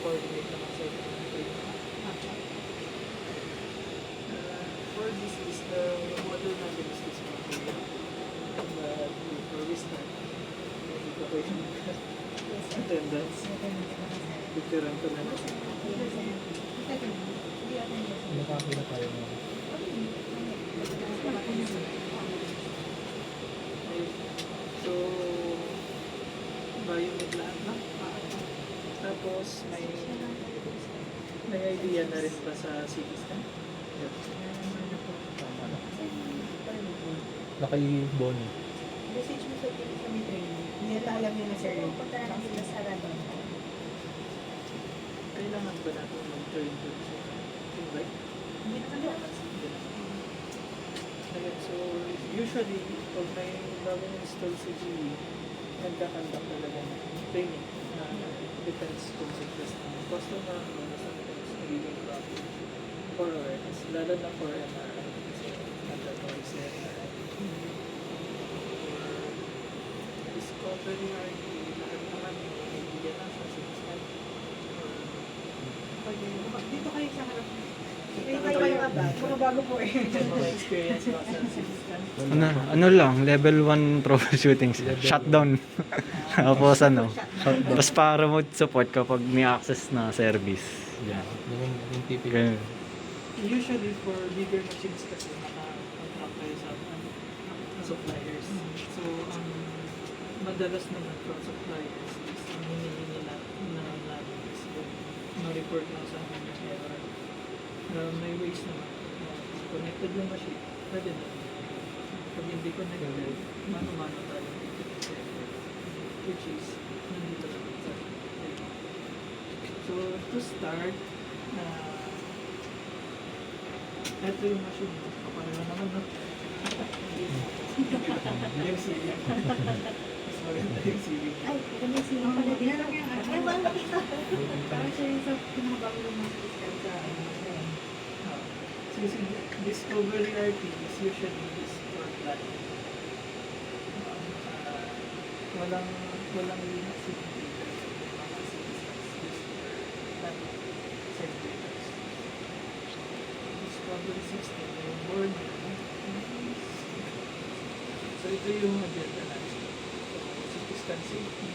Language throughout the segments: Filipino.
coordinate naman sa ito. For this is the model natin is this one. And before we start, hindi ko kayo attendance. Picturean ko na natin. Nakakita tayo mo. So, biomed lahat na. Tapos, may idea na rin ba sa CT scan? Tama na. Lakay Bonnie. Message mo sa training. Hindi nila alam yun na sir. Pupunta na lang sila sa Radon. Kailangan ba natin mag-join doon sa invite? Hindi naman Ayan, so usually, pag may bagong install sa GE, nagkakandak talaga ng training na depends kung interest ng customer o sometimes nagiging problem for awareness, lalo na for MRI kasi mandatory sa MRI. Discovery RT, lahat naman may idea na sa CT-scan. Dito kayo sa harap. Dito Kayo kayo. mga bago po eh. Mga experience ko sa CT-scan. Ano lang, level 1 troubleshooting, shutdown. Tapos ano, tapos para remote support kapag may access na service. Yan. Yung TP. Ganun. Usually for bigger machines kasi naka-contract kayo sa suppliers. So, ang madalas naman from suppliers is ang hinihingi na namin is ma-report lang sa amin yung error. May ways naman. Connected yung machine, pwede na. Pag hindi connected, mano-mano tayo dito sa error. Which is, nandito lang sa So, to start, ito yung machine. Kapareho naman, no? Yung ceiling. Mas maganda yung ceiling. Ay, kami sila pala din. Ay, wala makita. Parang siya yung sa pinakabago ng mga system sa So, Discovery RT is usually this for planning. Walang Linux simulator. Mga systems used for planning simulators. Discovery system, yung board. So, ito yung agenda natin. So, CT scan safety,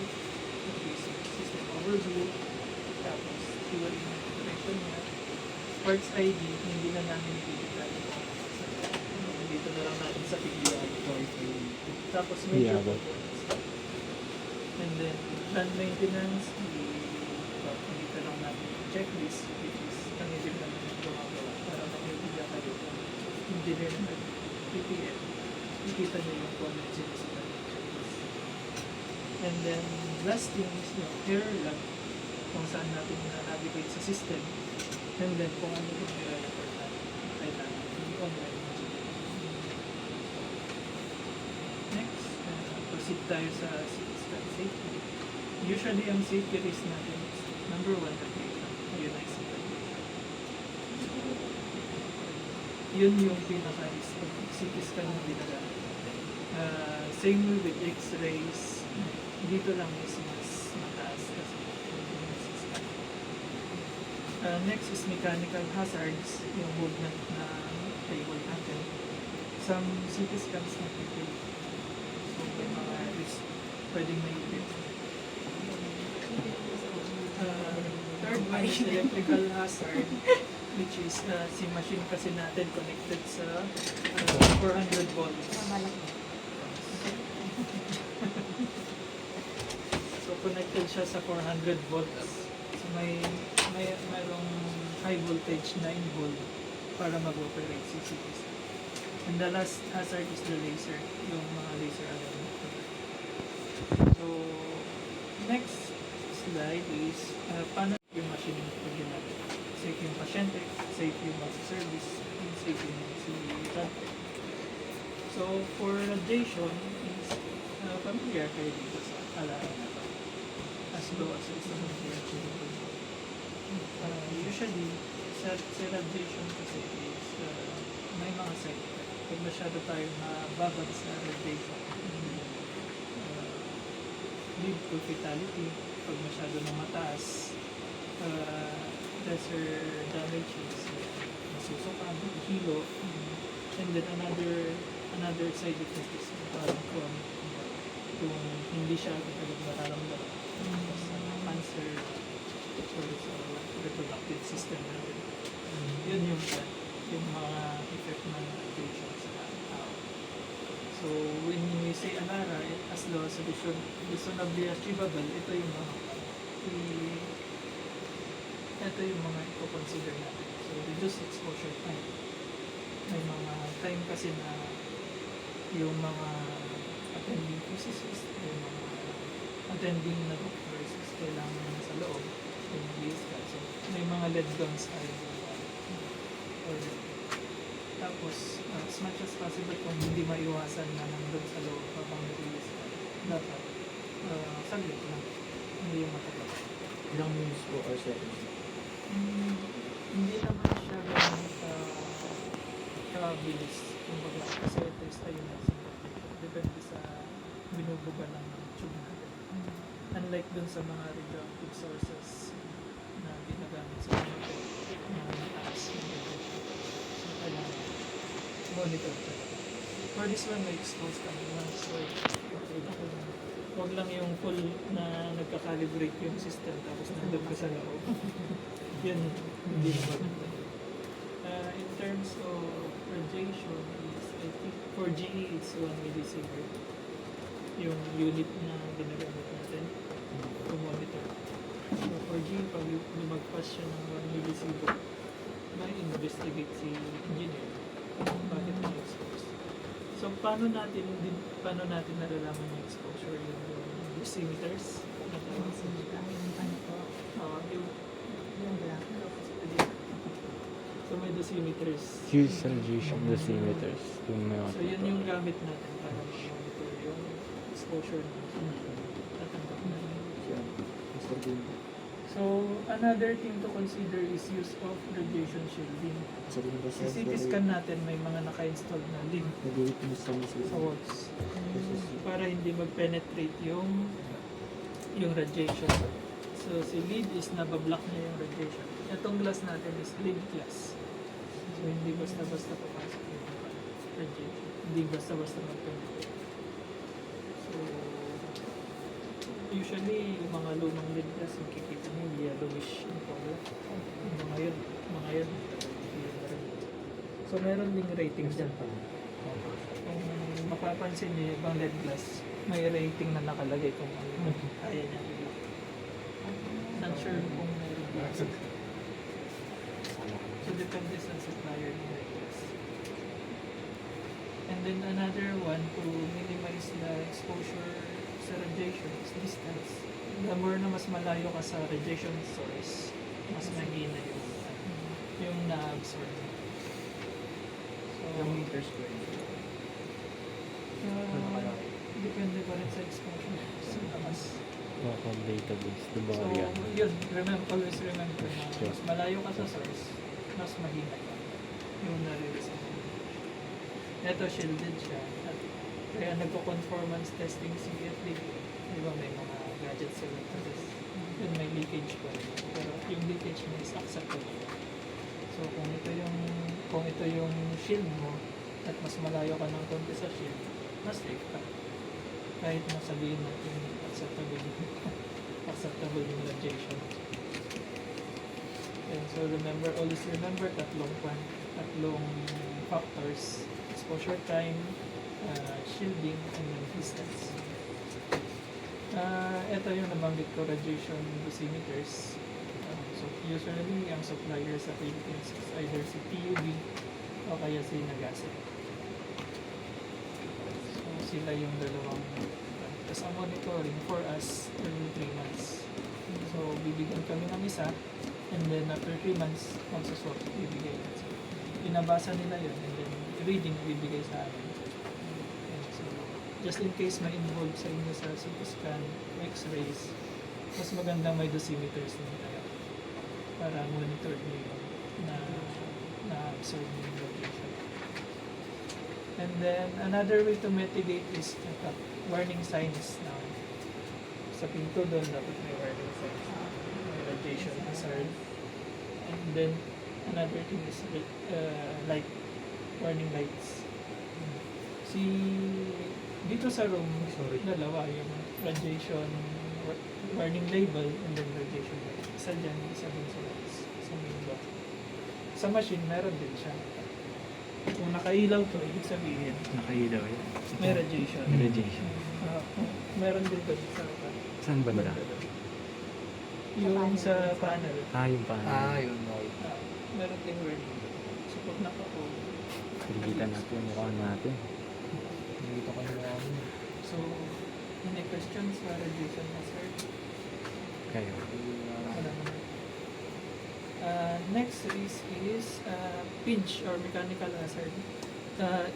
basic system overview, tapos theory ng operation niya. Parts ID, hindi na namin i-detalye. Dito na lang natin sa PDI. Tapos major Yeah, components. And then, plant maintenance, dito lang natin checklist, which is kanilin namin yung gumagawa para makikita kayo kung engineer na PPM. Ikita nyo yung comments yun sa checklist. And then, last thing is yung error log, kung saan natin na-navigate sa system. And then, kung ano yung i-report natin, kailangan i-online. Next, proceed tayo sa CT scan safety. Usually, ang safety risk natin is number 1, radiation, ionizing radiation. Yun yung pinaka-risk of CT scan na ginagamit. Same with X-rays, dito lang is mas mataas kasi next is mechanical hazards, yung movement na table natin. Some CT scans na people. So, may mga risk pwedeng maipit. Third one is electrical hazard, which is si machine kasi natin connected sa 400 volts. So, connected siya sa 400 volts. So, mayroong high voltage 9 volt para mag-operate si CT scan. And the last hazard is the laser, yung mga laser alarm. So, next slide is paano yung machine pag ginagawa. Safe yung pasyente, safe yung mag-service, and safe yung si doctor. So, for radiation is familiar kayo dito sa alarm na to. As low as it's usually, sa radiation kasi is may mga side effect. Pag masyado tayo nababag sa radiation, lead to fatality. Pag masyado na mataas, lesser damages, masusukan, hilo, and then another side effect is parang kung hindi siya agad mararamdaman. Tapos cancer or sa reproductive system natin. Yun yung mga effect ng radiation sa tao. So when we say ANARA, as low as reasonably achievable, ito yung mga i-consider natin. So reduce exposure time. May mga time kasi na yung mga attending physicists, yung mga attending na doctors is kailangan sa loob, yung release ka. So may mga lead guns tayo. Or, tapos, as much as possible, kung hindi maiwasan na nandun sa loob habang release ka, dapat saglit lang. Hindi yung matagal. Ilang minutes po or seconds? Hindi naman siya ganun ka-bilis. Kumbaga, kasi test tayo na sa depende sa binubuga ng tube natin. Unlike dun sa mga radioactive sources na ginagamit sa mga na mataas yung radiation. So, kailangan monitor talaga. For this one, may expose kami once. So, okay lang. Huwag lang yung full na nagka-calibrate yung system tapos nandun ka sa loob. Yun, hindi na maganda. In terms of radiation, I think for GE, it's 1 millisievert. Yung unit na ginagamit natin to monitor. So for GE, pag lumagpas siya ng 1 millisievert, may investigate si engineer kung bakit na-expose. So paano natin nalalaman yung exposure? Yung dosimeters? Yung black. So may dosimeters. Use radiation dosimeters. Yung may So yun yung gamit natin para monitor yung exposure na tatanggap natin. So another thing to consider is use of radiation shielding. Sa CT scan natin may mga naka-install na lid sa walls para hindi mag-penetrate yung radiation. So si lid is nabablock niya yung radiation. Itong glass natin is lid glass. So hindi basta-basta papasok yung radiation. Hindi basta-basta mag-penetrate. So usually yung mga lumang lid glass makikita niyo yellowish yung color. Yung mga yun. So meron ding ratings dyan pa. Kung mapapansin niyo yung ibang lid glass, may rating na nakalagay kung ano kaya niya. Not sure kung meron dito. So depende sa supplier ng lid glass. And then another one to minimize the exposure sa radiation is distance. The more na mas malayo ka sa radiation source, mas mahina yung na-absorb. So, meters po yun? depende pa rin sa exposure sa taas. local database, diba? So, yun, always remember na mas malayo ka sa source, mas mahina ka yung na-release mo. Ito, shielded siya. At kaya nagko-conformance testing si FDB. Di ba may mga gadgets sila to test. Yun, may leakage pa rin. Pero yung leakage mo is acceptable. So, kung ito yung shield mo, at mas malayo ka ng konti sa shield, mas safe ka. Kahit na sabihin natin acceptable yung radiation. And so always remember tatlong factors: exposure time, shielding, and then distance. Ito yung nabanggit ko, radiation dosimeters. So usually ang supplier sa Philippines is either si TUV o kaya si Nagasec. So sila yung dalawang. Tapos ang monitoring for us every 3 months. So bibigyan kami ng isa, and then after 3 months magsaswap, bibigay natin. So, pinabasa nila yun, and then reading bibigay sa amin. And so just in case may involve sa inyo sa CT scan, x-rays, mas magandang may dosimeters din tayo para monitor nyo yun na-absorb nyo yung radiation. And then another way to mitigate is warning signs na sa pinto doon dapat may warning signs. May radiation hazard. And then another thing is light, warning lights. Si dito sa room, Sorry. dalawa yung radiation warning label and then radiation light. Isa dyan, isa dun sa lights, sa main block. Sa machine, meron din siya. Kung nakailaw to, ibig sabihin, Nakailaw yan. may radiation. Radiation. Meron din doon sa Saan banda? yung sa panel. Yung pa. Yun, okay. Meron din warning. So pag naka-on, Kita natin yung mukha natin. Nakita ko yung mga so any questions sa radiation hazard? Kayo. Wala naman. Next is pinch or mechanical hazard.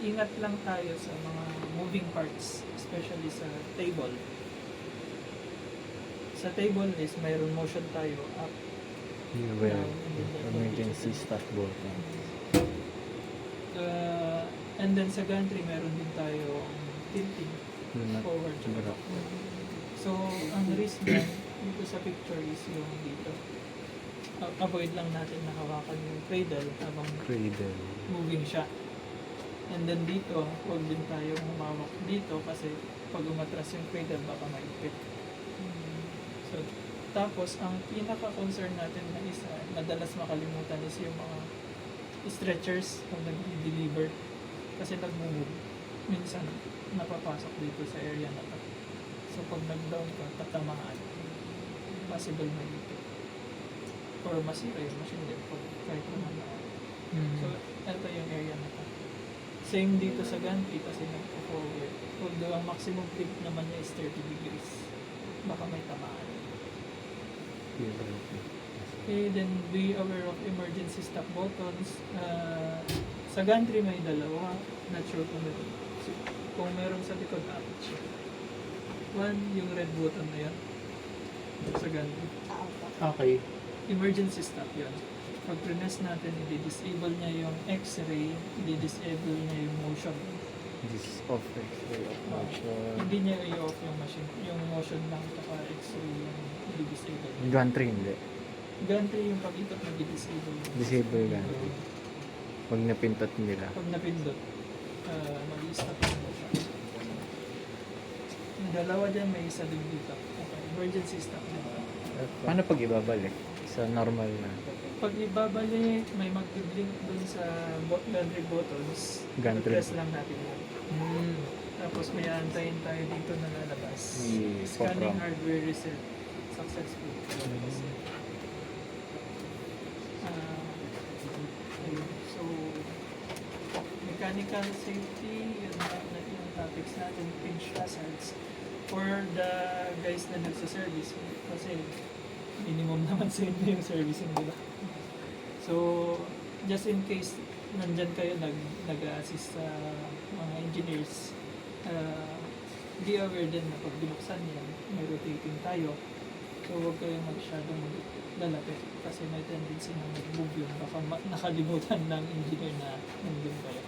Ingat lang tayo sa mga moving parts, especially sa table. Sa table is mayroon motion tayo up. Yun ba yun? Emergency stop button. And then sa gantry meron din tayo tilting Yun na. forward. Siguro. So ang risk niyan dito sa picture is yung dito. Avoid lang natin na hawakan yung cradle habang Cradle. moving siya. And then dito, huwag din tayo humawak dito kasi pag umatras yung cradle baka maipit. So, tapos ang pinaka-concern natin na isa, madalas makalimutan is yung mga stretchers pag nag-deliver kasi nag-move. Minsan, napapasok dito sa area na to. So, pag nag-down ka, tatamaan. Possible maipit. Or masira yung machine din pag kahit naman na. So, ito yung area na to. Same dito sa gantry kasi nagpo-forward. Although ang maximum flip naman niya is 30 degrees. Baka may tamaan. Okay, then be aware of emergency stop buttons. Sa gantry may dalawa. Not sure kung meron. Kung meron sa likod, apat siya. One, yung red button na yan. Sa gantry. Okay. Emergency stop yan. Pag press natin, i-disable niya yung x-ray, i-disable niya yung motion. This off X-ray of motion. Hindi niya i-off yung machine. Yung motion lang kapag x-ray yung i-disable. Gantry hindi. Gantry yung pag-ikot na i-disable. Disable gantry. Pag napintot nila. Pag napindot, mag-i-stop yung motion. Yung dalawa dyan, may isa din dito. Okay, emergency stop na. Paano pag ibabalik? Sa normal na. Pag ibabalik, may mag-blink dun sa gantry buttons. Gantry. Press lang natin yun. Tapos may aantayin tayo dito na lalabas. May Scanning pop-rom. hardware reset. Successful. Ayun. So, mechanical safety, yun yung topics natin, pinch hazards. For the guys na nagsa-service, kasi minimum naman sa inyo yung servicing, di ba? So, just in case nandyan kayo nag-assist sa mga engineers, be aware din na pag binuksan yan, may rotating tayo. So, huwag kayong masyadong lalapit kasi may tendency na mag-move yun. Baka nakalimutan ng engineer na nandun kayo.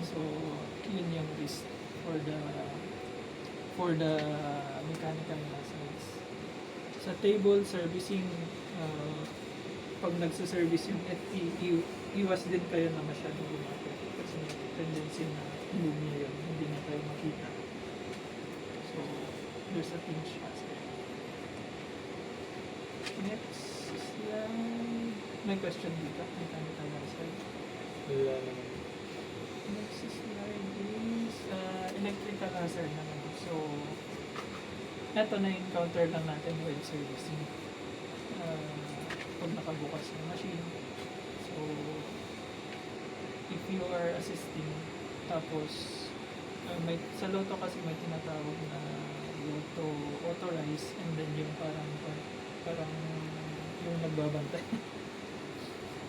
So, yun yung risk for the mechanical hazards. Sa table servicing, pag nagsaservice yung FE, iwas din kayo na masyadong lumapit kasi may tendency na move niya yun, hindi na kayo makita. So, there's a pinch hazard. Next slide. May question dito? Mechanical hazard. Wala naman. Next slide is electrical hazard naman. So, eto na-encounter lang natin while servicing. Pag nakabukas ng machine. So, if you are assisting, tapos, sa Lotto kasi may tinatawag na Lotto authorize and then yung parang yung nagbabantay.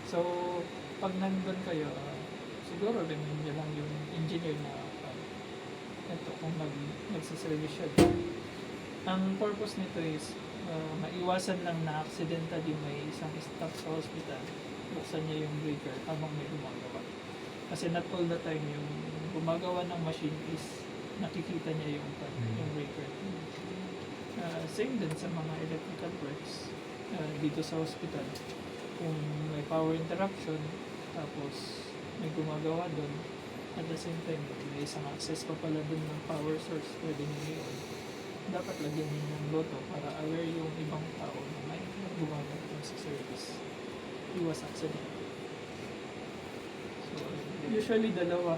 So, pag nandun kayo, siguro remind nyo lang yung engineer na ito kung magsaservice siya. Ang purpose nito is maiwasan lang na accidentally may isang staff sa hospital, buksan niya yung breaker habang may gumagawa. Kasi not all the time yung gumagawa ng machine is nakikita niya yung breaker. Same din sa mga electrical works. dito sa hospital. Kung may power interruption, tapos may gumagawa doon, at the same time, may isang access pa pala doon ng power source, pwede nyo yun. Dapat lagyan nyo ng loto para aware yung ibang tao na may gumagawa doon sa service. Iwas accident. So, usually dalawa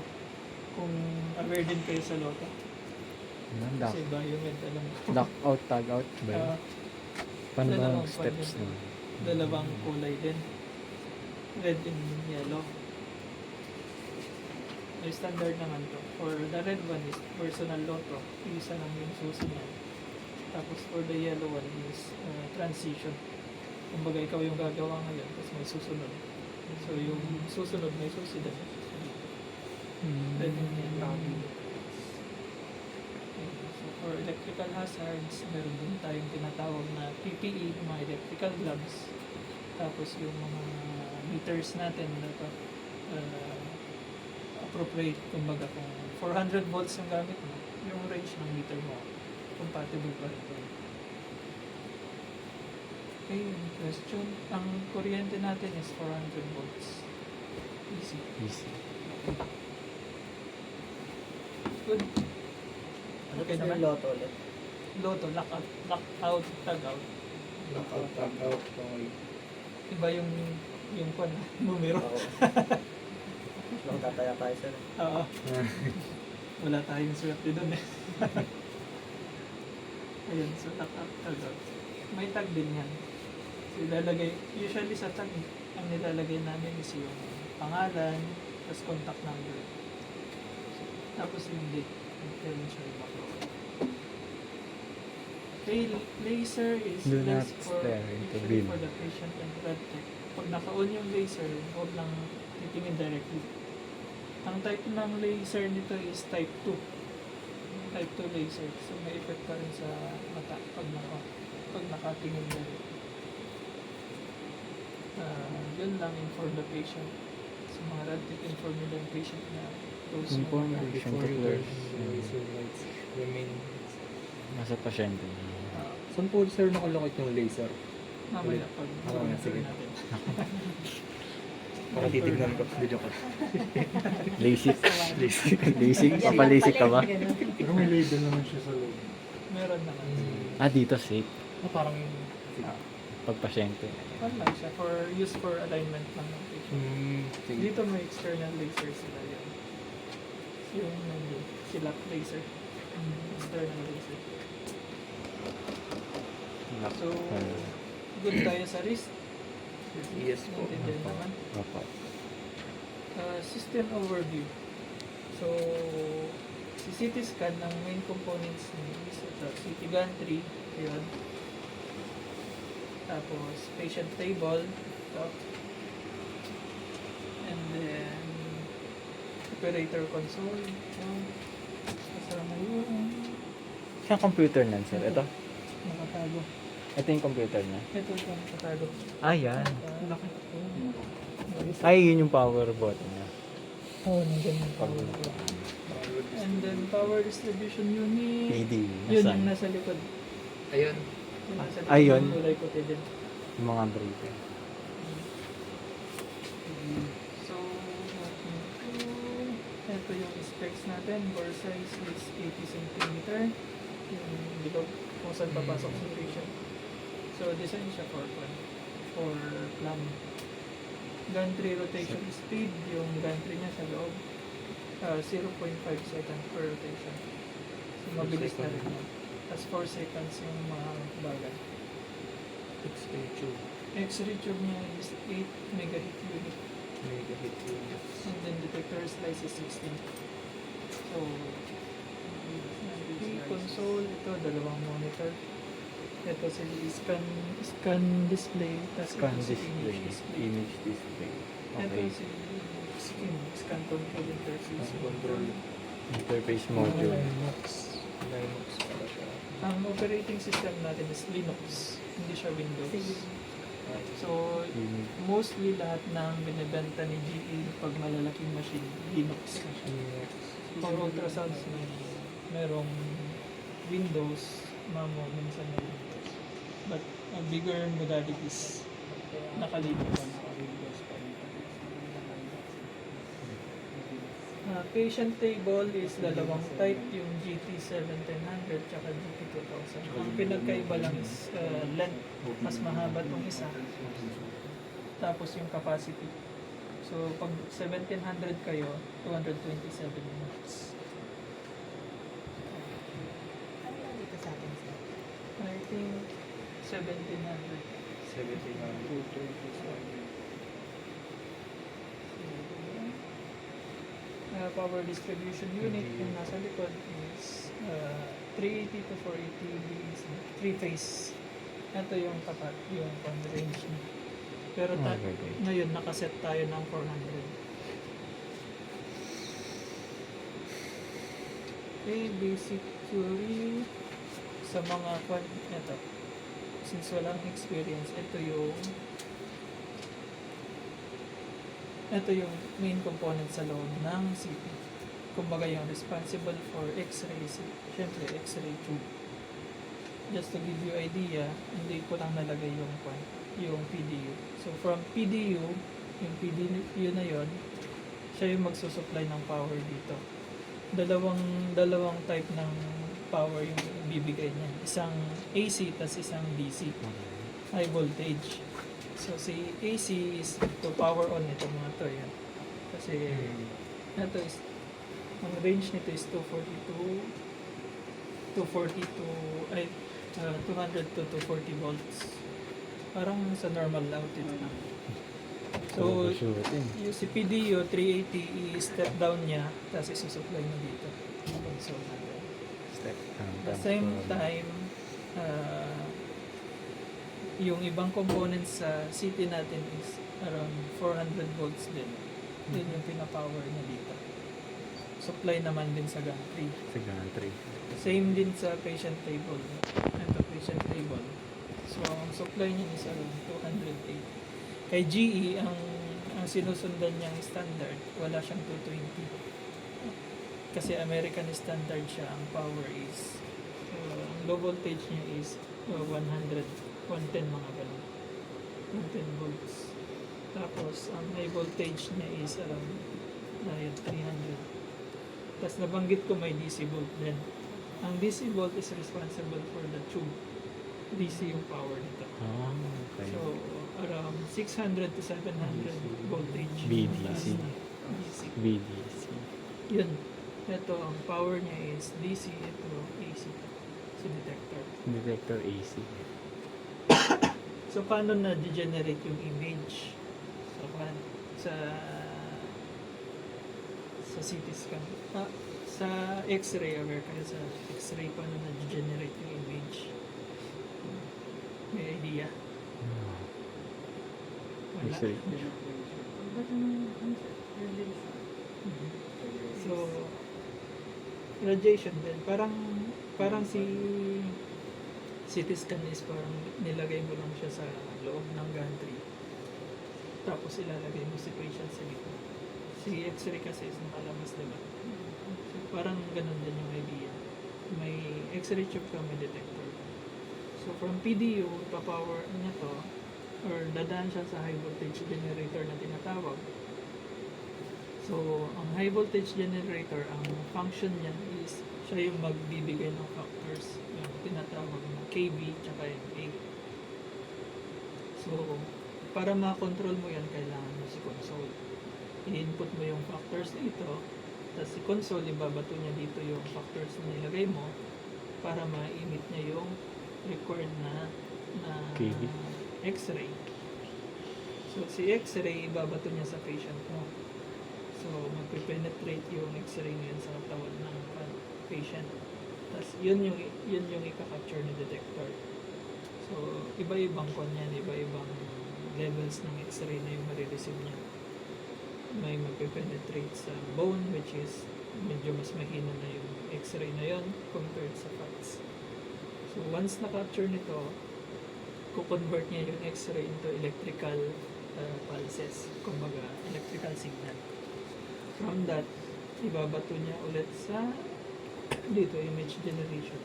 kung aware din kayo sa loto. Kasi biomed, alam mo. Lock out, tag out ba yun? Ah, Paano ba ang dalawang steps pan nun? dalawang kulay din. Red and yellow. May standard naman to. For the red one is personal lotto. Isa lang yung susi niya. Tapos for the yellow one is transition. Kumbaga ikaw yung gagawa ngayon, tapos may susunod. So yung susunod may susi din. Red and yellow. So for electrical hazards, meron din tayong tinatawag na PPE, mga electrical gloves. Tapos yung mga meters natin dapat appropriate, kumbaga kung 400 volts yung gamit mo, yung range ng meter mo, compatible pa rin doon. Okay, yung question. Ang kuryente natin is 400 volts. Easy. Easy. Good. Ano Okay sa naman. loto ulit? Loto, lock out, tag out. Knockout, tag out. Okay. Iba yung numero. Ako. Lang tataya tayo sir. Oo. Wala tayong swerte doon eh. Ayun, so tag out. May tag din yan. So ilalagay, usually sa tag, ang nilalagay namin is yung pangalan, tapos contact number. Tapos yung date. Kailan siya i-upload. Okay, laser is Do not less for, stare into usually beam. for the patient and blood tech. Pag naka-on yung laser, huwag lang titingin directly. Ang type ng laser nito is type 2. Type 2 laser. So may effect pa rin sa mata pag nakatingin directly. Yun lang, inform the patient. So mga radtech, inform nila yung patient na those Inform mga- the patient Before to you close. turn the laser lights remain. Nasa pasyente. Saan po sir nakalokit yung laser? Mamaya pag Mamaya, monitor sige. natin. Para titignan ko. Video ko. Lasik. Lasik. Papalisik ka ba? Pero may label naman siya sa loob. Meron naman. Ah, dito safe. Parang... Pag pasyente. Ano lang siya, for use for alignment lang ng patient. Sige. Dito may external laser sila yun. Yung nandun, sila laser. External laser. So, good tayo sa wrist. Yes po. Naintindihan naman. Opo. System overview. So, si CT scan ng main components ni is ito, CT gantry, yun. Tapos, patient table, ito. And then, operator console, yun. Kasama yun. Saan computer nan, sir? Ito? Nakatago. Ito yung computer niya. Ito yung nakatago. Ah, yan. Laki. Ay, yun yung power button niya. Oh, nandiyan yung power. And then, power distribution unit. PD. Yun Nasaan? yung nasa likod. Ayun. Yung nasa likod. Ayun. Yung kulay puti din. Yung mga breaker. So, ito yung specs natin. Bore size is 80 cm. Yung bilog kung saan papasok sa patient. So, design siya for plum. Gantry rotation speed, yung gantry niya sa loob, 0.5 seconds per rotation. So, mabilis na rin yan. Tapos 4 seconds yung mga bagay. X-ray tube. X-ray tube niya is 8 megahit unit. Mega hit units. And then detector slice is 16. So, console, ito, dalawang monitor. Ito si scan display, tapos Scan ito si display. image display. Image display. Ito Okay. si scan control interface. Scan control. Interface module. Linux. Linux pala siya. Ang operating system natin is Linux, hindi siya Windows. So, mostly lahat ng binibenta ni GE pag malalaking machine, Linux na siya. Linux. For ultrasounds, merong Windows, minsan may Windows. but bigger modalities nakalipas. Patient table is dalawang type, yung GT1700 tsaka GT2000. Ang pinagkaiba lang is length, mas mahaba tong isa. Tapos yung capacity. So pag 1700 kayo, 227 minutes. Ano lang dito sa atin, sir? I think 1700. 17 Power distribution unit yung nasa likod is 380 to 480 is 3-phase. Ito yung tapat, yung range niya. Pero Okay. ngayon nakaset tayo ng 400. Okay, basic theory sa mga ito. Since walang experience, ito yung main component sa loob ng CT. Kumbaga yung responsible for X-rays. Siyempre, X-ray tube. Just to give you idea, hindi ko lang nalagay yung PDU. So from PDU, yung PDU na yon, siya yung magsusupply ng power dito. Dalawang type ng power yung bibigay niya. Isang AC tas isang DC. High voltage. So si AC is to power on ito mga to yan. Kasi ito is ang range nito is 200 to 240 volts. Parang sa normal output na. So yung si PDU 380 i-step down niya tapos isusupply mo dito. So Step at the same time yung ibang components sa CT natin is around 400 volts din. Yun yung pinapower niya dito. Supply naman din sa gantry. Sa gantry. Same din sa patient table. Ito patient table. So ang supply niya is around 208. Kay GE, ang sinusundan niyang standard, wala siyang 220. Kasi American standard siya, ang power is, ang low voltage niya is 110 mga ganun. 110 volts. Tapos, ang high voltage niya is around 300. Tapos nabanggit ko may DC volt din. Ang DC volt is responsible for the tube. DC yung power nito. Okay. So, around 600 to 700 voltage. BDC. DC. BDC. Yun. Ito, ang power niya is DC. Ito, AC. So, detector. Detector AC. So, paano na-degenerate yung image? So, sa CT scan. Sa X-ray, aware kayo sa X-ray, paano na-degenerate yung image? May idea? Wala. X-ray. Mhm. So, radiation din. Parang si CT scan is parang nilagay mo lang siya sa loob ng gantry. Tapos ilalagay mo si patient sa gitna. Si X-ray kasi is nakalabas, diba? So, parang ganun din yung idea. May X-ray tube ka, may detector. So, from PDU, pa-power niya to, or dadaan siya sa high voltage generator na tinatawag. So, ang high voltage generator, ang function niya is siya yung magbibigay ng factors, yung tinatawag na KB tsaka NA. So, para ma-control mo yan, kailangan mo si console. I-input mo yung factors dito, tapos si console, ibabato niya dito yung factors na nilagay mo para ma-emit niya yung required na KB. X-ray. So, si X-ray, ibabato niya sa patient mo. So, magpe-penetrate yung X-ray ngayon sa katawan ng patient. Tapos, yun yung i-capture ni detector. So, iba-ibang yan, iba-ibang levels ng X-ray na yung marireceive niya. May magpe-penetrate sa bone, which is medyo mas mahina na yung X-ray na yon compared sa FATS. So, once na-capture nito, kukonvert niya yung X-ray into electrical pulses, kumbaga electrical signal. From that, ibabato niya ulit sa dito, image generation.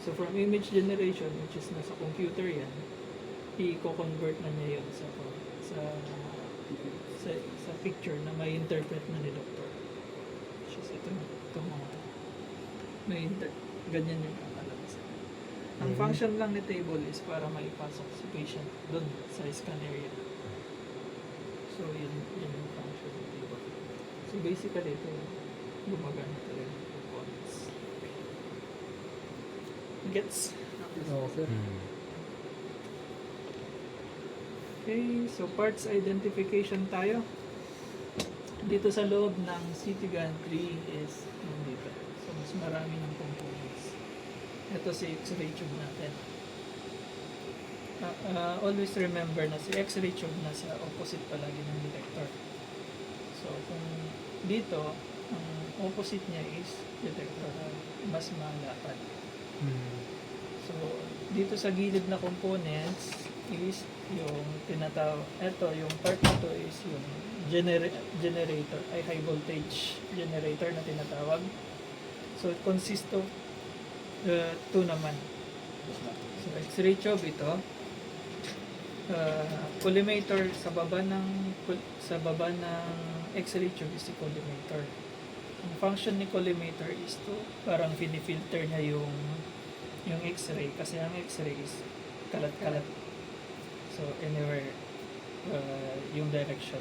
So from image generation, which is nasa computer yan, i-convert na niya yun sa picture na may interpret na ni doctor. Which is ito mga ganyan yung kakalabas. Ang function lang ni table is para maipasok si patient doon sa scan area. So yun yung function ng table. So basically ito gumagana talaga yung components. Gets? Oo, sir. Okay, so parts identification tayo. Dito sa loob ng CT gantry is nandito. So mas marami ng components. Ito si X-ray tube natin. Always remember na si X-ray tube nasa opposite palagi ng detector. So kung dito, ang opposite niya is detector, mas malapad. So dito sa gilid na components is yung yung part na to is yung generator, ay high voltage generator na tinatawag. So it consists of two naman. So X-ray tube ito, collimator sa baba ng X-ray tube is si collimator. Ang function ni collimator is to parang filter niya yung X-ray, kasi ang X-ray is kalat-kalat. So anywhere yung direction.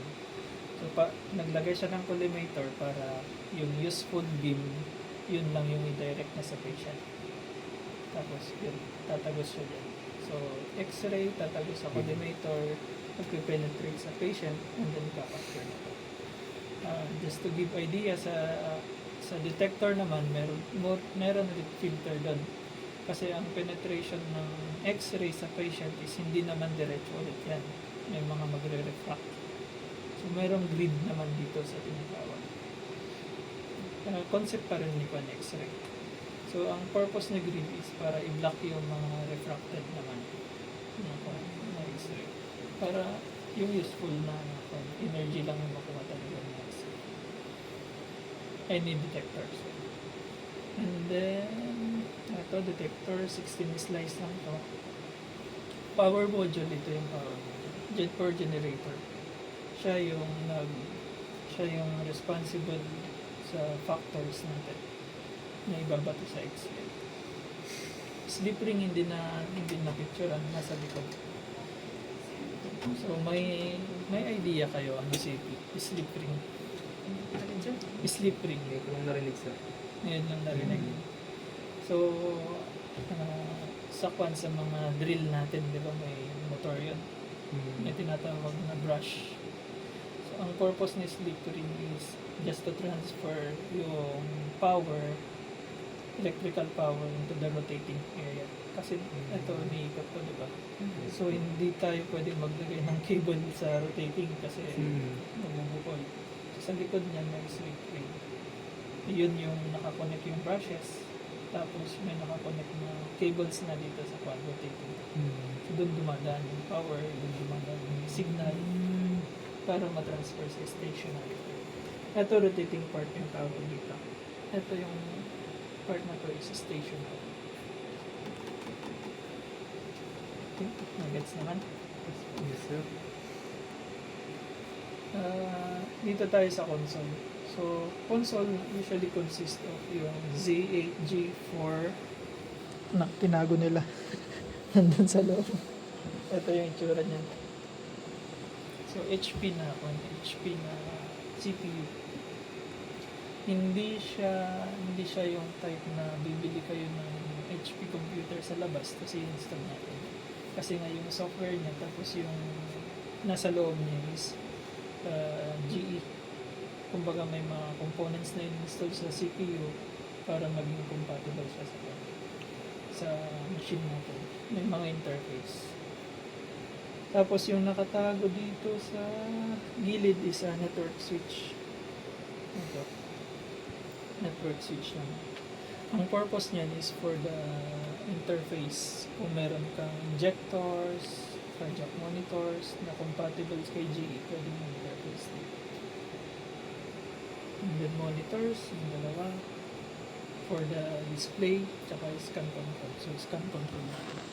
So naglagay siya ng collimator para yung useful beam, yun lang yung i-direct na sa patient. Tapos yun, tatagos siya dyan. So X-ray, tatagos sa collimator, magpe-penetrate sa patient, and then capture na to. Just to give idea, sa detector naman, meron ulit filter doon. Kasi ang penetration ng X-ray sa patient is hindi naman diretso ulit yan. May mga magre-refract. So mayroong grid naman dito sa tinatawag. Concept pa rin ni X-ray. So ang purpose ng grid is para i-block yung mga refracted naman na X-ray. Para yung useful na energy lang yung makuha talaga ng X-ray. Any detectors. And then ito detector, 16 slice lang to. Power module, ito yung power module. Power generator. Siya yung responsible sa factors natin na ibabato sa X-ray. Slip ring hindi na picturean, nasa likod. So may idea kayo ano si slip ring? Slip ring. Hindi ko lang narinig, sir. Ngayon lang narinig. So sa mga drill natin, di ba may motor yun? May tinatawag na brush. So ang purpose ni slip ring is just to transfer yung power, electrical power into the rotating area. Kasi ito, umiikot to, di ba? So hindi tayo pwedeng maglagay ng cable sa rotating kasi mabubukol. So, sa likod niyan may slip ring. Yun yung nakakonect yung brushes. Tapos may nakakonect na cables na dito sa quad rotating. So doon dumadaan yung power, doon dumadaan yung signal para matransfer sa stationary. Ito rotating part yung tawag dito. Ito yung part na to is stationary. Okay, nagets naman. Yes, sir. Dito tayo sa console. So, console usually consists of yung Z8, G4 na tinago nila nandun sa loob. Ito yung itsura niyan. So, HP na CPU. Hindi siya yung type na bibili kayo ng HP computer sa labas tapos i-install natin. Kasi nga yung software niya tapos yung nasa loob niya is GE. Kumbaga may mga components na install sa CPU para maging compatible siya sa machine natin. May mga interface. Tapos yung nakatago dito sa gilid is a network switch. Ito. Network switch naman. Ang purpose niyan is for the interface. Kung meron kang injectors, cardiac monitors na compatible kay GE, pwede mo interface dito. And then monitors, yung dalawa. for the display, tsaka scan control. So, scan control natin.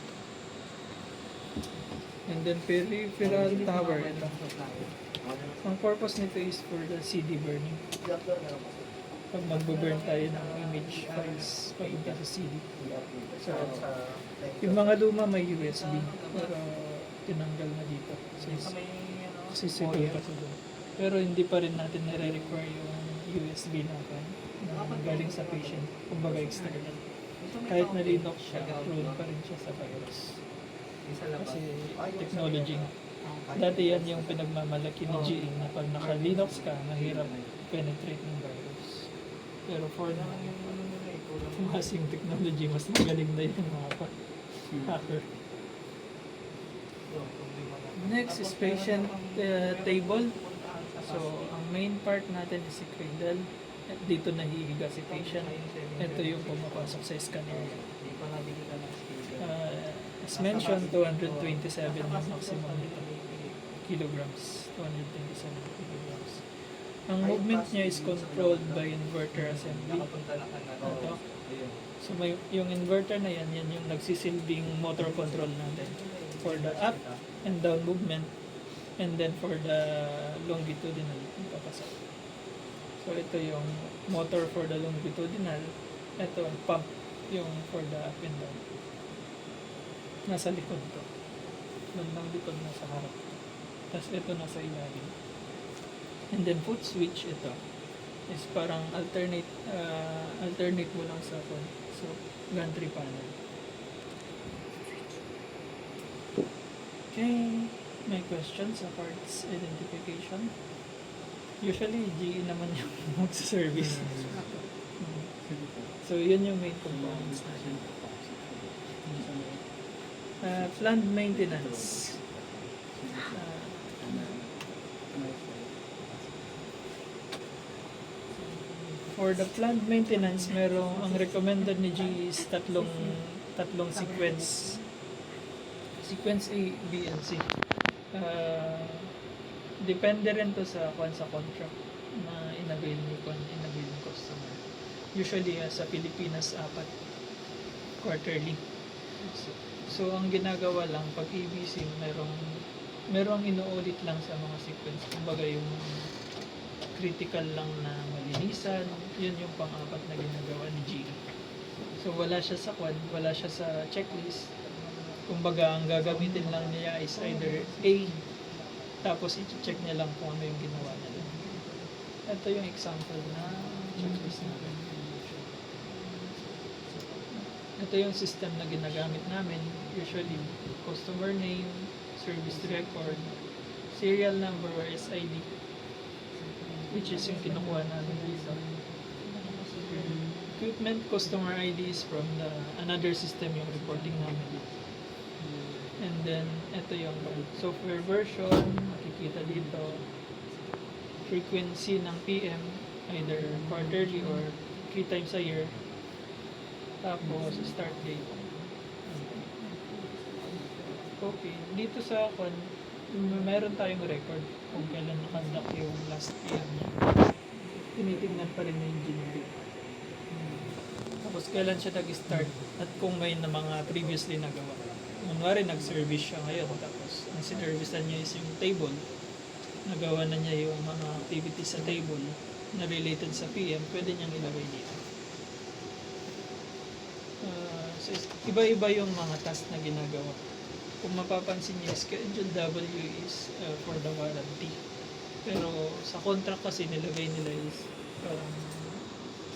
And then peripheral tower, ito. Ang purpose nito is for the CD burning. Pag magbo-burn tayo ng image files papunta sa CD. So, yung mga luma may USB, pero tinanggal na dito. Kasi civil pa ito doon. Pero hindi pa rin natin nare-require yung USB natin na galing sa patient, kumbaga external. Kahit na Linux siya, prone pa rin siya sa virus. Kasi technology. Dati yan yung pinagmamalaki ni GE na pag naka-Linux ka, mahirap penetrate ng virus. Pero for now, masing technology, mas magaling na yung mga hacker. Next is patient table. So, ang main part natin is si cradle. At dito nahihiga si patient. Ito yung pumapasok sa scan area. As mentioned, 227 yung maximum nito. Kilograms. 227 kilograms. Ang movement niya is controlled by inverter assembly. Ito. So, yung inverter na yan yung nagsisilbing motor control natin. For the up and down movement. And then for the longitudinal, yung papasok. So, ito yung motor for the longitudinal. Ito, pump yung for the up and down. Nasa likod to. Bandang likod nasa harap. Tapos ito nasa ilalim. And then foot switch, ito is parang alternate mo lang sa phone. So, gantry panel. Okay. May questions sa parts identification? Usually, GE naman yung magsa-service. So, yun yung main components natin. Planned maintenance. For the planned maintenance, ang recommended ni GE is tatlong sequence. Sequence A, B, and C. Depende rin to sa contract na in-avail ni customer. Usually sa Pilipinas 4 quarterly. So ang ginagawa lang pag ABC merong inuulit lang sa mga sequence. Kumbaga yung critical lang na malinisan, yun yung pang-apat na ginagawa ni GE. So wala siya sa wala siya sa checklist. Kumbaga ang gagamitin lang niya is either A, tapos i-check niya lang kung ano yung ginawa nila. Ito yung example na checklist natin. Ito yung system na ginagamit namin. Usually, customer name, service record, serial number or SID, which is yung kinukuha namin dito. Equipment customer ID is from another system yung reporting namin. And then, ito yung software version, makikita dito. Frequency ng PM, either quarterly or 3 times a year. Tapos, start date. Okay, dito sa meron tayong record kung kailan nakandak yung last PM niya. Tinitingnan pa rin na engineering. Tapos, kailan siya nag-start at kung may na mga previously nagawa. Kunwari, nag-service siya ngayon, tapos ang sinervisan niya is yung table. Nagawa na niya yung mga activities sa table na related sa PM, pwede niyang ilagay dito. So, iba-iba yung mga task na ginagawa. Kung mapapansin niyo, schedule W is for the warranty. Pero sa contract kasi nilagay nila is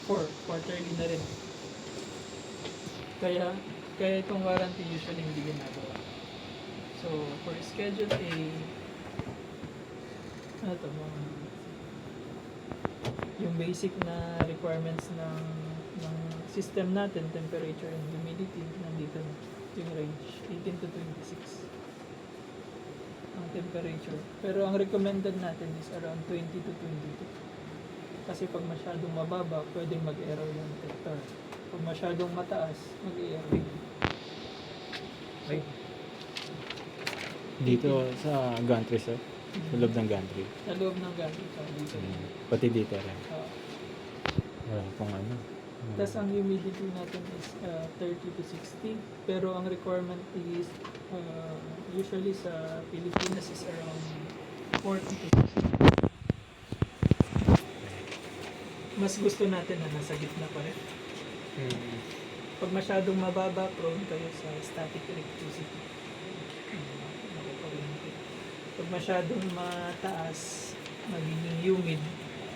4 quarterly na rin. Kaya itong warranty usually hindi ginagawa. So, for schedule A, yung basic na requirements ng system natin, temperature and humidity, nandito na yung range, 18 to 26 ang temperature. Pero ang recommended natin is around 20 to 22. Kasi pag masyadong mababa, pwedeng mag-error yung detector. Pag masyadong mataas, mag-error. Dito sa gantry, sir. Sa loob ng gantry. Sa loob ng gantry. Dito. Pati dito rin. Wala pong Tapos ang humidity natin is 30 to 60. Pero ang requirement is usually sa Pilipinas is around 40 to 60. Mas gusto natin na nasa gitna pa rin. Pag masyadong mababa, prone kayo sa static electricity. Pag masyadong mataas, magiging humid,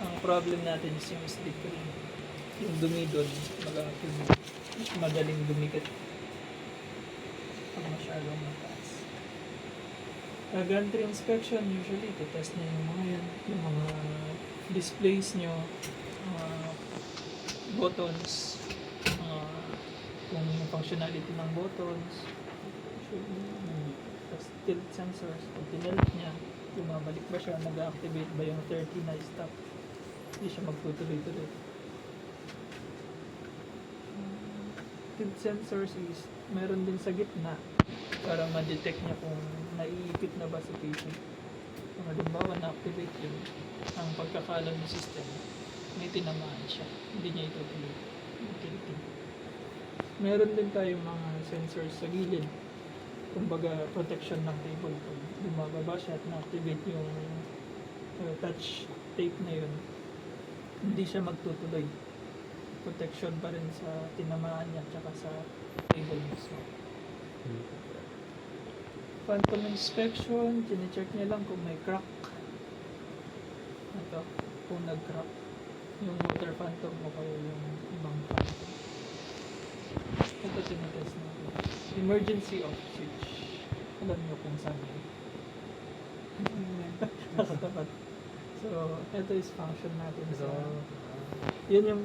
ang problem natin is yung slip ring. Yung dumi doon, madaling dumikit. Pag masyadong mataas. Gantry inspection, usually, test na yung mga yan, yung mga displays nyo, buttons, kung yung functionality ng buttons, tapos tilt sensors, pag tinilt niya, bumabalik ba siya, nag-activate ba yung 30 na stop, hindi siya magtutuloy-tuloy. Tilt sensors is meron din sa gitna para ma-detect niya kung naiipit na ba si patient. Kung halimbawa na-activate yun, ang pagkakalam ng system, may tinamaan siya, hindi niya itutuloy. Meron din tayong mga sensors sa gilid, kumbaga protection ng table. Pag bumababa siya at na-activate yung touch tape na yun, hindi siya magtutuloy. Protection pa rin sa tinamaan niya tsaka sa table mismo. Phantom inspection, chine-check niya lang kung may crack. Ito, kung nag-crack yung water phantom o kaya yung ibang phantom. Ito tinitest natin. Emergency off switch. Alam niyo kung saan yun. Nakatapat. So, ito is function natin sa... Yun yung...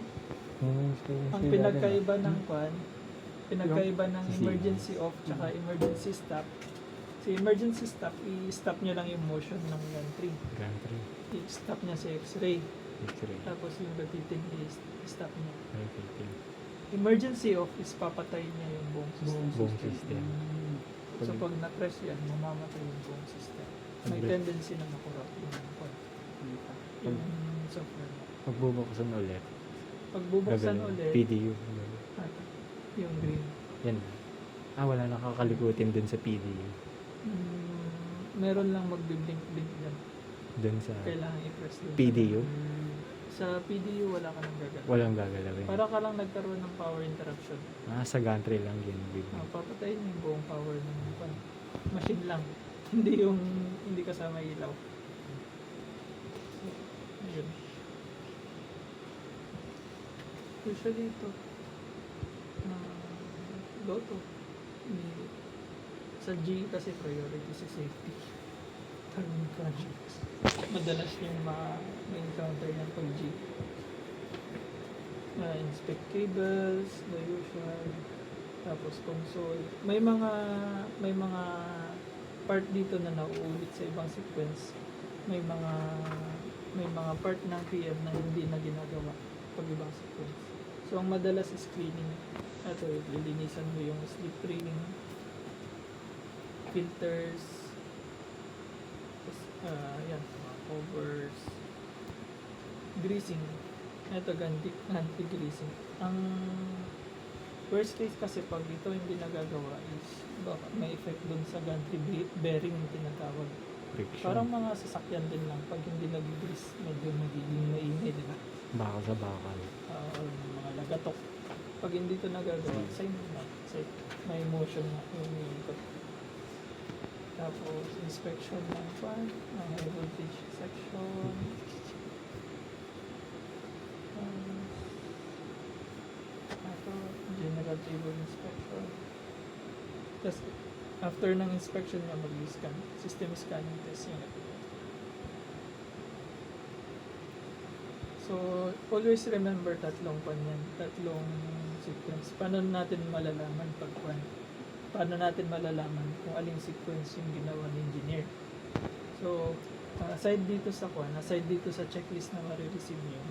Ang pinagkaiba ng pinagkaiba ng emergency off tsaka emergency stop. Si emergency stop, i-stop nyo lang yung motion ng gantry. I-stop niya sa x-ray. Tapos yung rotating i-stop niya. Emergency off is papatay niya yung buong system. So pag na-press yan, mamamatay yung buong system. May tendency na makurap yung software mo. Pagbubuksan ulit. Pagbubuksan ulit, PDU. yung green. Yan. Wala nakakalikutin dun sa PDU. Meron lang magbiblink-blink dyan. Dun sa Kailangan i-press dun. PDU? Sa PDU, wala ka nang gagawin. Walang gagalawin. Para ka lang nagkaroon ng power interruption. Sa gantry lang yun. Papatayin yung buong power ng machine lang. Hindi kasama ilaw. So, ayun. Usually ito. Loto. Sa G kasi priority sa safety. Timing projects. Madalas yung ma-encounter yan pag G. Inspect cables, the usual. Tapos console. May mga part dito na nauulit sa ibang sequence. May mga part ng PM na hindi na ginagawa pag ibang sequence. So ang madalas is cleaning. Ito, lilinisan mo yung slip ring, filters, yan, covers, greasing. Ito, ganti greasing. Ang worst case kasi pag ito hindi nagagawa is baka may effect dun sa gantry bearing yung tinatawag. Friction. Parang mga sasakyan din lang pag hindi nag-grease, medyo magiging maingay, di ba? Bakal sa bakal. Mga lagatok. Pag hindi ito nagagawa, sign na. May motion na umiikot. Tapos, inspection ng fan, high voltage section. Ito, general table inspection. Tapos, after ng inspection niya, mag-scan. System scanning test yun. So, always remember tatlong sequence. Paano natin malalaman paano natin malalaman kung aling sequence yung ginawa ng engineer? So, aside dito sa checklist na marireceive nyo,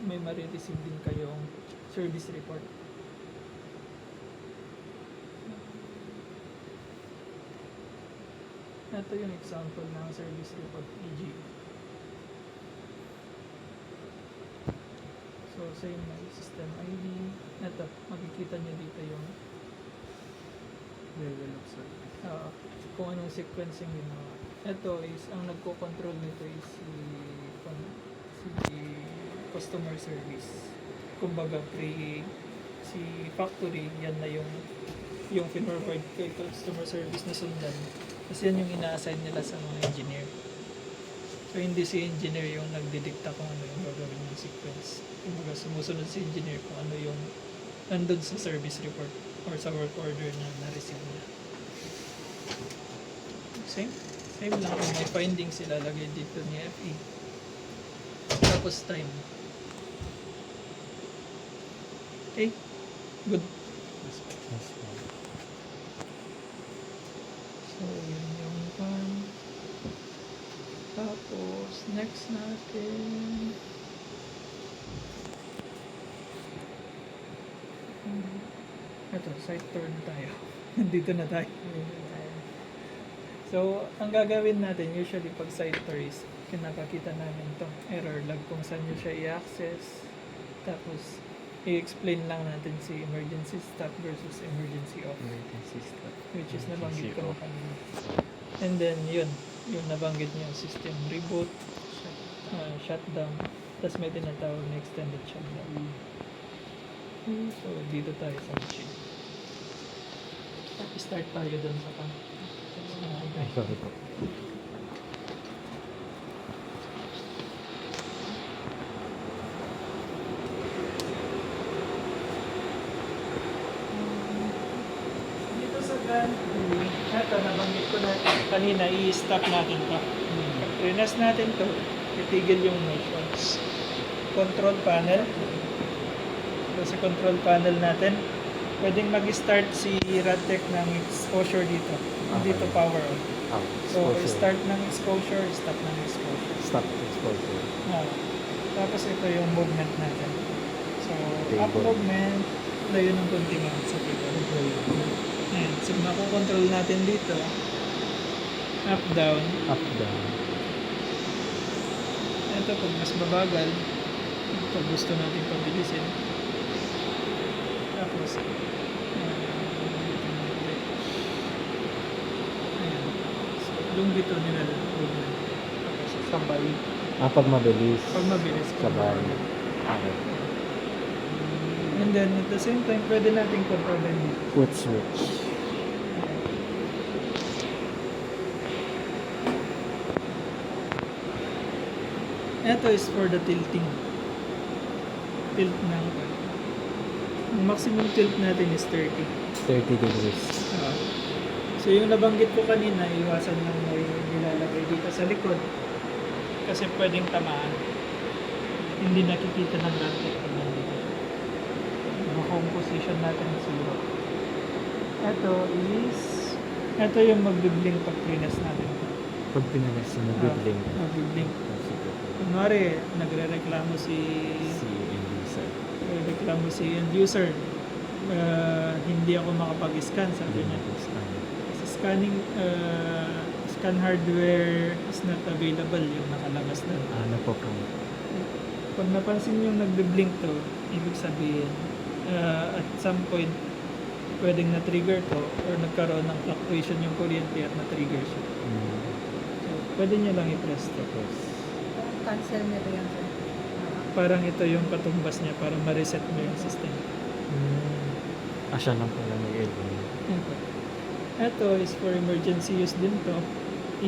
may marireceive din kayong service report. Ito yung example ng service report, e.g. So, sa inyo yung system ID. Ito, makikita nyo dito yung Level of service. kung anong sequencing ginawa. Ito is, ang nagko-control nito is si customer service. Kumbaga, si factory, yan na yung pinorward kay customer service na sundan. Kasi yan yung ina-assign nila sa mga engineer. So, hindi si engineer yung nagdidikta kung ano yung gagawin ng sequence. Kumbaga, sumusunod si engineer kung ano yung nandun sa service report or sa work order na na-receive niya. Same lang. Kung may findings sila, lagay dito ni FE. Tapos time. Okay? Good. So, yun yung one. Tapos, next natin. Ito, site tour na tayo. Nandito na tayo. So, ang gagawin natin, usually pag site tour is, kinapakita namin itong error log kung saan nyo siya i-access. Tapos, i-explain lang natin si emergency stop versus emergency off. Emergency stop. Which is nabanggit Emergency ko na off. kanina. And then, yun. Yung nabanggit niyo, system reboot, shutdown. Tapos may tinatawag na extended shutdown. So, dito tayo sa machine. Start tayo dun sa Sorry po. Dito sa gun, eto, nabanggit ko natin kanina, i-stop natin to. Pag trinas natin to, titigil yung motions. Control panel. So, sa control panel natin, pwedeng mag-start si Radtech ng exposure dito. Dito power on. So, start ng exposure, stop ng exposure. Stop exposure. Tapos ito yung movement natin. So, up Table. movement, layo ng konti nga sa table. Ayan. So, makukontrol natin dito. Up, down. Up, down. Ito, pag mas mabagal, pag gusto natin pabilisin. Tapos, ayan. So, longitudinal movement. Tapos, sabay. Pag mabilis. Pag mabilis, Sabay. Okay. And then, at the same time, pwede natin kontrolin dito. Foot switch. Ito is for the tilting. Tilt ng ang maximum tilt natin is 30. 30 degrees. So yung nabanggit ko kanina, iwasan lang na yung nilalagay dito sa likod. Kasi pwedeng tamaan. Hindi nakikita ng Radtech pag nandito. Yung home position natin is 0. Ito yung magbiblink pag trinas natin. Pag pinalas na nag-blink. Magbiblink. Kunwari, nagre-reklamo si end user. Hindi ako makapag-scan, sabi niya. Sa scanning, scan hardware is not available, yung nakalabas na. Ano po po? Pag napansin yung nagbe-blink to, ibig sabihin, at some point, pwedeng na-trigger to or nagkaroon ng fluctuation yung kuryente at na-trigger siya. So, pwede niya lang i-press to. Cancel nito yan, sir. Parang ito yung katumbas niya para ma-reset mo yung system. Siya lang pala nag-edit. Ito is for emergency use din to.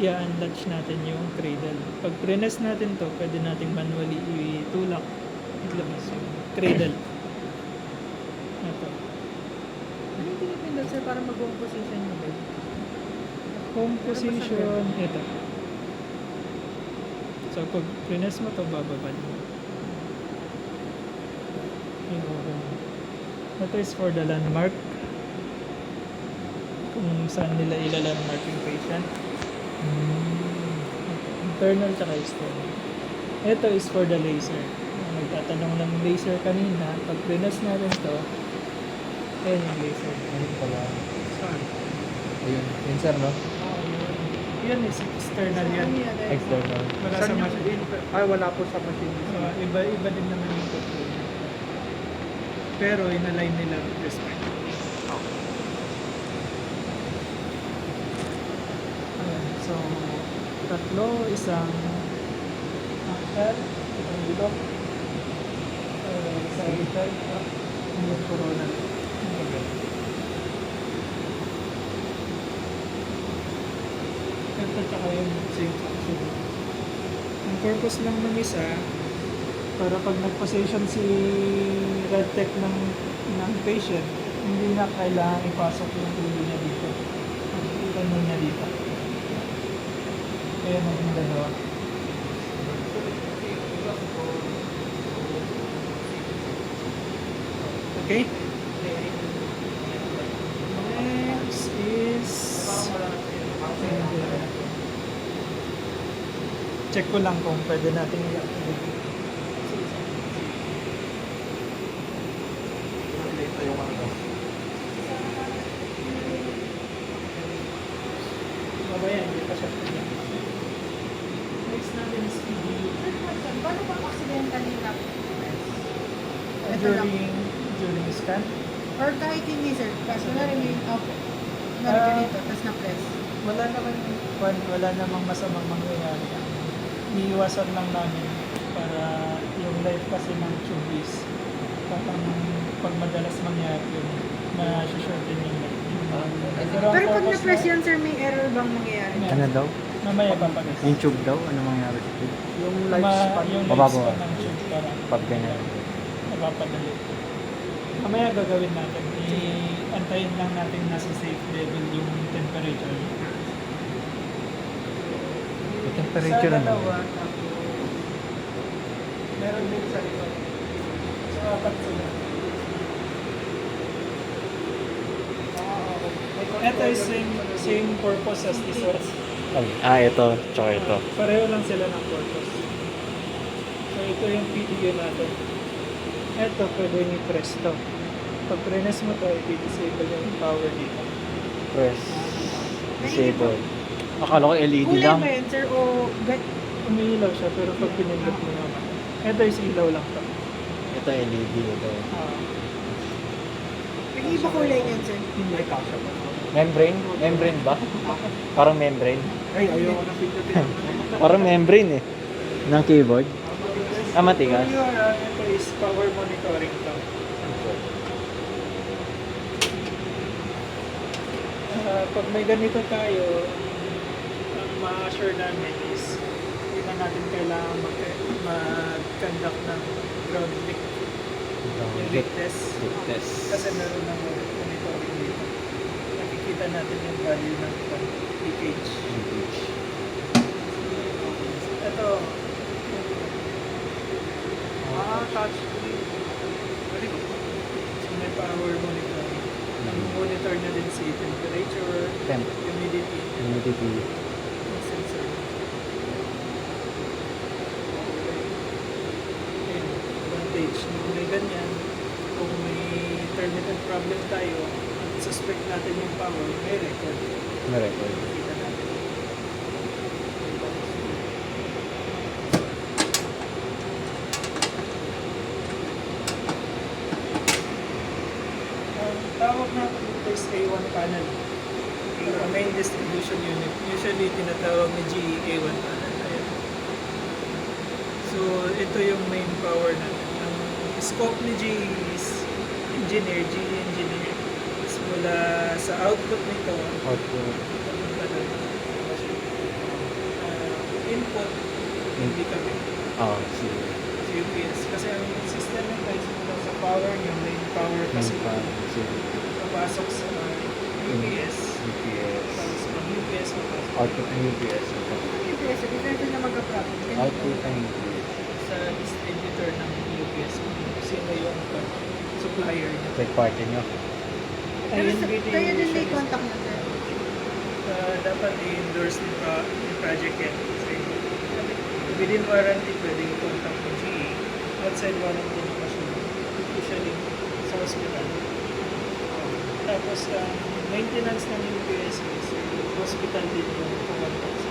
I-unlatch natin yung cradle. Pag press natin to, pwede nating manually itulak. Itlabas yung cradle. Ito. Ano yung pinipindot, sir, para mag-home position mo ba? Home position, ito. So pag press mo to, bababa niyo. Yung home. Ito is for the landmark. Kung saan nila ila-landmark yung patient. Internal tsaka external. Ito is for the laser. Nagtatanong ng laser kanina. Pag press natin to, ayan yung laser. Ano pala? Saan? Ayun. Yun sir, no? Yan is external yan. External. Wala sa machine. Ay, wala po sa machine. So, iba din naman yung control. pero in-align nila with respect. Ayan, so tatlo, isang angkal, isang bilog, sa ital, yung corona. Ito tsaka yung same function. Ang purpose lang ng isa, para pag nag-position si RedTech ng patient, hindi na kailangan ipasok yung ulo niya dito. Ipano niya dito. Kaya naging dalawa. Okay? Next is... check ko lang kung pwede natin i-activate. Mamaya, hindi pa siya pwede. Next natin is PDU. Paano pang accidental yung laptop? During scan. Or kahit hindi sir, kaso na rin yung output. Kunwari ganito, tapos na-press. Wala namang masamang mangyayari. Iiwasan lang namin para yung life kasi ng tube is pag madalas mangyari yun, ma-shorten yung life. Pero pag na-press yan sir, may error bang mangyayari? Ano daw? Mamaya papagas. Yung tube daw? Ano mangyari sa tube? Yung Yung Mababa. lifespan ng tube para Pag ganyan. napapadali. Mamaya gagawin natin. Antayin lang natin nasa safe level yung temperature. Yung temperature Sa ano? dalawa, meron din sa likod. So, apat sila. Ito is same purpose as this one. Ito. Tsaka ito. Pareho lang sila ng purpose. So, ito yung PDU natin. Ito, pwede yung i-press to. Pag press mo to, i-disable yung power dito. Press. Disable. Akala ko LED Kulay lang. ba yun sir o Umiilaw siya, pero pag pinindot mo naman. Ito is ilaw lang to. Ito LED. Ito. nag-iba kulay niyan sir? Hindi kasha pa. Membrane? Membrane ba? Parang membrane. Ay, ayoko na pindutin. Parang membrane eh. Ng keyboard. Matigas. Ito is power monitoring to. Pag may ganito tayo, ang ma-assure namin is hindi na natin kailangan mag-conduct ng ground leak. Yung leak test. Test. Kasi meron ng monitoring dito. Nakikita natin yung value ng leakage. Ito. Touchscreen. Very good. So may power monitoring. Monitor na din si temperature, Temp. humidity, Humidity. yung sensor. Okay. Advantage nung may ganyan, kung may intermittent problem tayo, at suspect natin yung power, may record. May record. Kita natin. Ang tawag natin dito is A1 panel. Main distribution unit. Usually tinatawag ni GE A1 panel. Ayan. So ito yung main power natin. Ang scope ni GE is GE engineer. So mula sa output nito, Output. papunta doon. Input, hindi kami Sige. sa UPS. Kasi ang system nito is mula sa power, yung main power kasi Sige. papasok sa UPS. UPS. Tapos pag UPS, papasok Output ng UPS. UPS, different na magka-profit. Output ng UPS. sa distributor ng UPS kung sino yung supplier niya. Third party nyo. Pero INBD kayo din may usually, contact na sir. dapat i-endorse ni project yan. Kasi within warranty, pwede i-contact ng GE. Outside warranty ng machine. Usually, sa hospital. Tapos, maintenance ng UPS is hospital din yung pumunta sa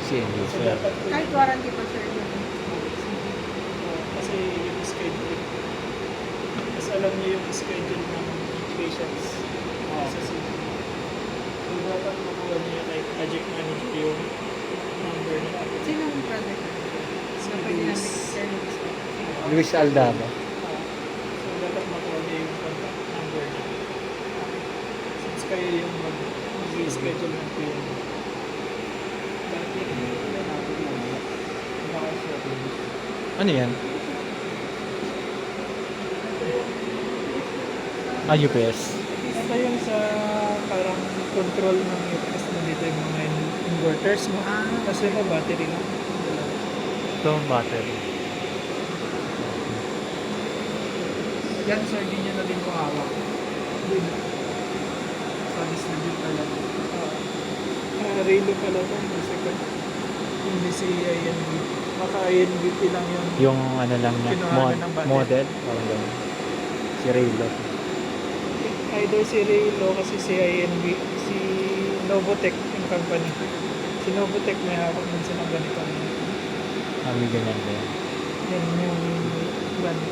CNU. So, dapat Kahit warranty pa sir yun. kasi yung schedule. As alam niyo yung schedule ng patients sa city. So, dapat makuha niyo like project manager yung number na natin. Sino ang project? So, Pwede namin Luis. i-share this one. Luis Aldaba. So, dapat makuha niyo yung contact number niya. Since kayo yung mag-schedule ng clinic. Ano yan? UPS. Ito yung sa parang control ng UPS na dito yung mga inverters mo. Kasi ito battery lang. Ito ang battery. Yan, sir, di nyo na din po hawak. Din. Sa distributor lang. Relo pala ito, hindi second. Hindi si INV. Baka INVP lang yung Yung ano lang na Kinuhanan ng battery. model. Parang ganun. Si Raylo. either si Raylo kasi si INV, si Novotech yung company. Si Novotech may hawak din silang ganito. Kami ganyan din. Yan yung brand.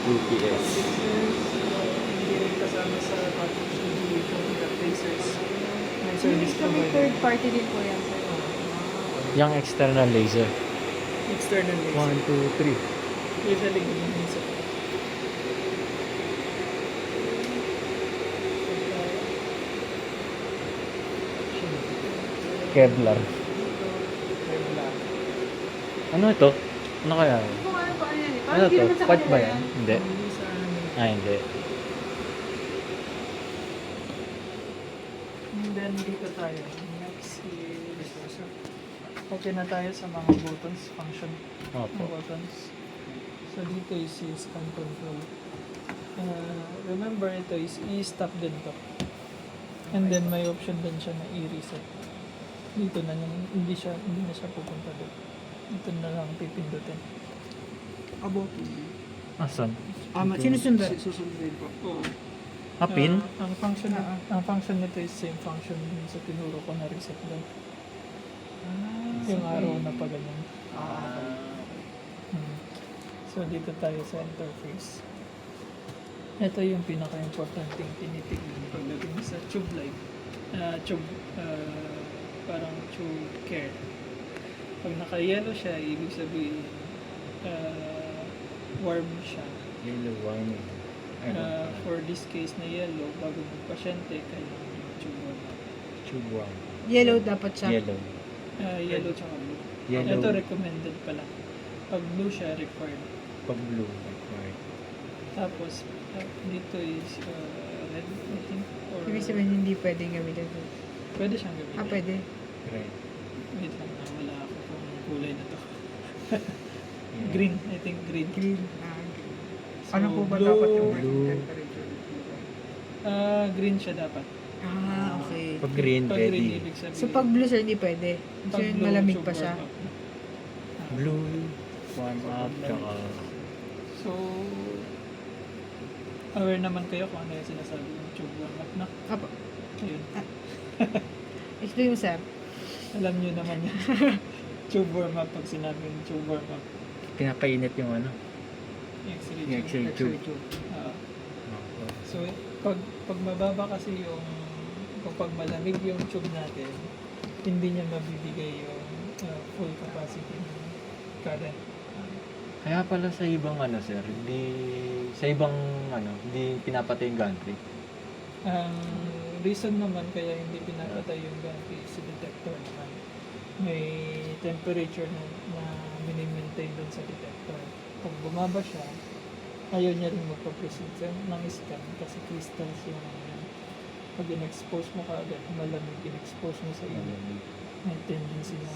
UPS. Hindi rin kasama sa package ng tracers. May Service service kami provider. third party din po yan, sir. Yung external laser. External laser. 1, 2, 3. Usually ganyan sa Kevlar. Kevlar. Ano ito? Ano kaya? Hindi ko alam kung ano yan eh. Ano Parang hindi to? naman sa Part kanila ba yan? Hindi. Hindi sa amin. Ah, hindi. And then dito tayo. Next is okay na tayo sa mga buttons, function Opo. buttons. So dito is scan control. Remember ito is i-stop din to. And then may option din siya na i-reset. Dito na hindi na siya pupunta doon. Dito na lang pipindutin. About. Asan? Sinusundan. Susundin po. Oo. Pin? Ang function nito is same function din sa tinuro ko na reset doon. Yung arrow na pa ganyan. So dito tayo sa interface. Ito yung pinaka-importanting tinitignan pagdating sa tube light. Parang tube care. Pag naka-yellow siya, ibig sabihin warm siya. Yellow warning. For this case na yellow, bago magpasyente, kailangan yung tube warm. Tube warning. Yellow dapat siya. Yellow. Yellow tsaka blue. Yellow. Ito recommended pala. Pag blue siya, required. Pag blue. Required. Tapos, dito is red, I think. Or, Ibig sabihin hindi pwedeng gamitin. pwede siyang gamitin. Pwede. Red. Wait lang, wala ako kung kulay na to. Yeah. Green, I think green. Green. So, Ano po ba blue- dapat yung blue- temperature? Green siya dapat. Okay. Pag green, Pag ready. green, ibig sabihin. So pag blue sir, hindi pwede. So pag yun, blue, malamig tube pa siya. warm up. Blue. Warm up. Tsaka So, aware naman kayo kung ano yung sinasabi yung tube warm up na. Apo. Ayun. Explain mo sir. Alam nyo naman yun. Tube warm up, pag sinabi yung tube warm up. pinapainit yung ano. Yung X-ray Yung tube. X-ray tube. Oo. So, pag mababa kasi yung, kapag malamig yung tube natin, hindi niya mabibigay yung full capacity ng current. Kaya pala sa ibang ano sir, hindi sa ibang ano, hindi pinapatay yung gantry. Ang reason naman kaya hindi pinapatay yung gantry is detector naman. May temperature na mini-maintain doon sa detector. Pag bumaba siya, ayaw niya rin magpa-proceed ng scan kasi crystals yung pag in-expose mo kaagad, malamig in-expose mo sa init, may tendency na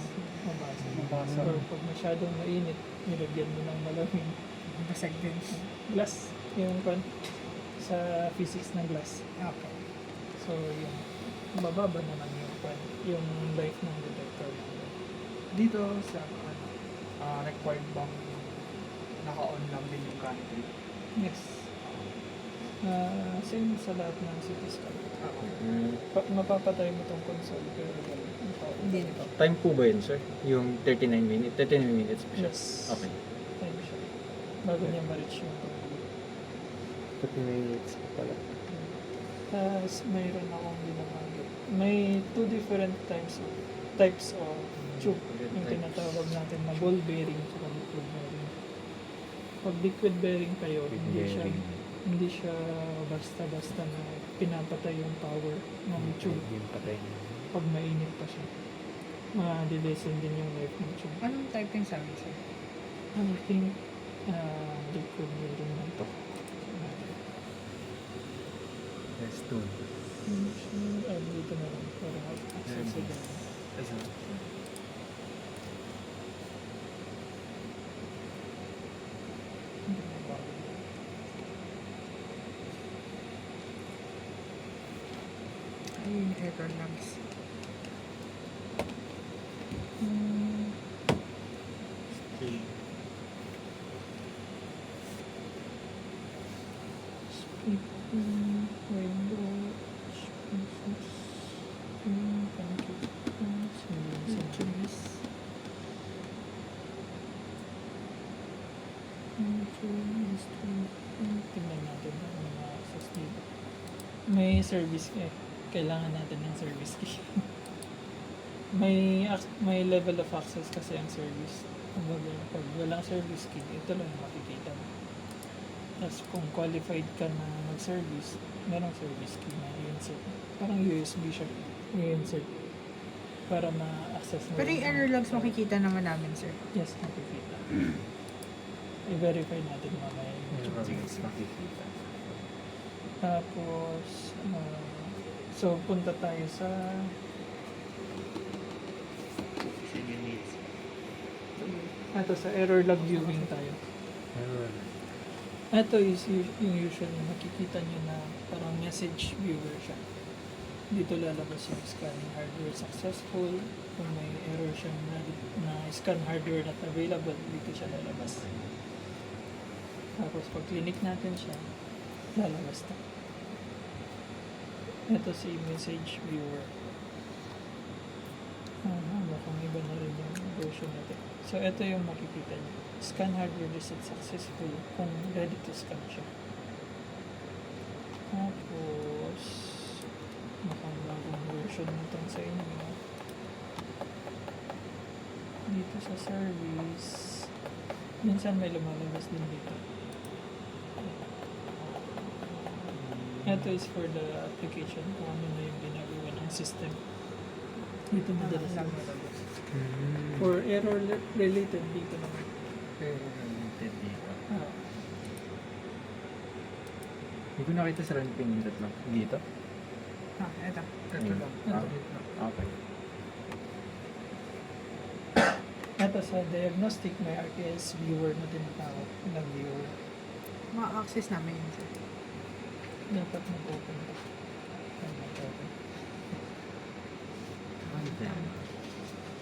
mabasa. Or pag masyadong mainit, nilagyan mo ng malamig. Basag din. Glass, yung sa physics ng glass. Okay. So, yung bababa naman yung life ng detector. Dito sa required bang naka-on lang din yung gantry? Yes. Same sa lahat ng CT scan. Mm. Mapapatay mo tong console pero Hindi na po. Time po ba yun sir? Yung 39 minutes? 39 minutes pa siya? Yes. Okay. Time siya. Bago niya ma-reach yung 30 minutes pa pala. Tapos mayroon akong ginagamit. May two different types of tube. Yung tinatawag natin na ball bearing at liquid bearing. Pag liquid bearing kayo, hindi siya basta-basta na pinapatay yung power ng tube Yung patay na. pag mainit pa siya. Ma-delesin din yung life ng tube. Anong type yung sabi sir? I think liquid bearing na ito. Yes, 2. Dito na lang para accessible. Ay, yung error logs. Tingnan natin ang mga access dito. May service key. Kailangan natin ng service key. may level of access kasi ang service. Kumbaga, pag walang service key, ito lang yung makikita mo. Tapos kung qualified ka na mag-service, merong service key na i-insert. Parang USB siya i-insert para ma-access mo. Pero yung error logs makikita naman namin sir. Yes, makikita. I-verify natin mamaya yung Yung makikita. Tapos, so punta tayo sa sa error log viewing tayo. Ito is yung usual na makikita nyo na parang message viewer siya. Dito lalabas yung scanning hardware successful. Kung may error siya na scan hardware not available, dito siya lalabas. Tapos pag clinic natin siya, lalabas na. Ito si message viewer. Mukhang iba na rin yung version natin. So ito yung makikita niyo. Scan hardware reset successful kung ready to scan siya. Tapos mukhang bagong version nito sa inyo. Dito sa service, minsan may lumalabas din dito. Ito is for the application kung ano na yung ginagawa ng system. Dito madalas lang malabas. For error related dito naman. Hindi ko nakita sa run pinindot lang. Dito? Eto. Ito lang. Ah, Ito lang. okay. Ito sa diagnostic may RTS viewer na tinatawag na viewer. Ma-access namin yun sir. Dapat mag-open ka. Ay, mag-open.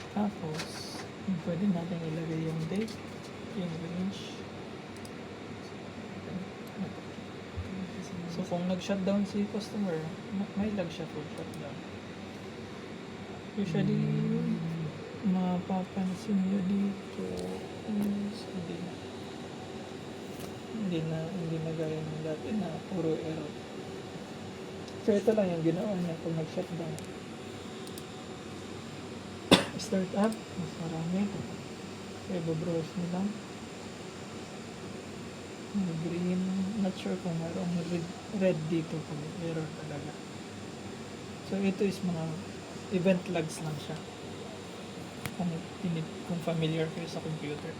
Tapos, pwede natin ilagay yung date, yung range. So, kung nag-shutdown si customer, may lag siya for shutdown. Usually, mapapansin nyo dito is hindi na gaya ng dati na puro error. So, ito lang yung ginawa niya kung nag-shutdown. Start up, mas marami. So, i-browse nyo lang. Green, not sure kung mayroong red dito kung error talaga. So, ito is mga event logs lang siya. Kung familiar kayo sa computer.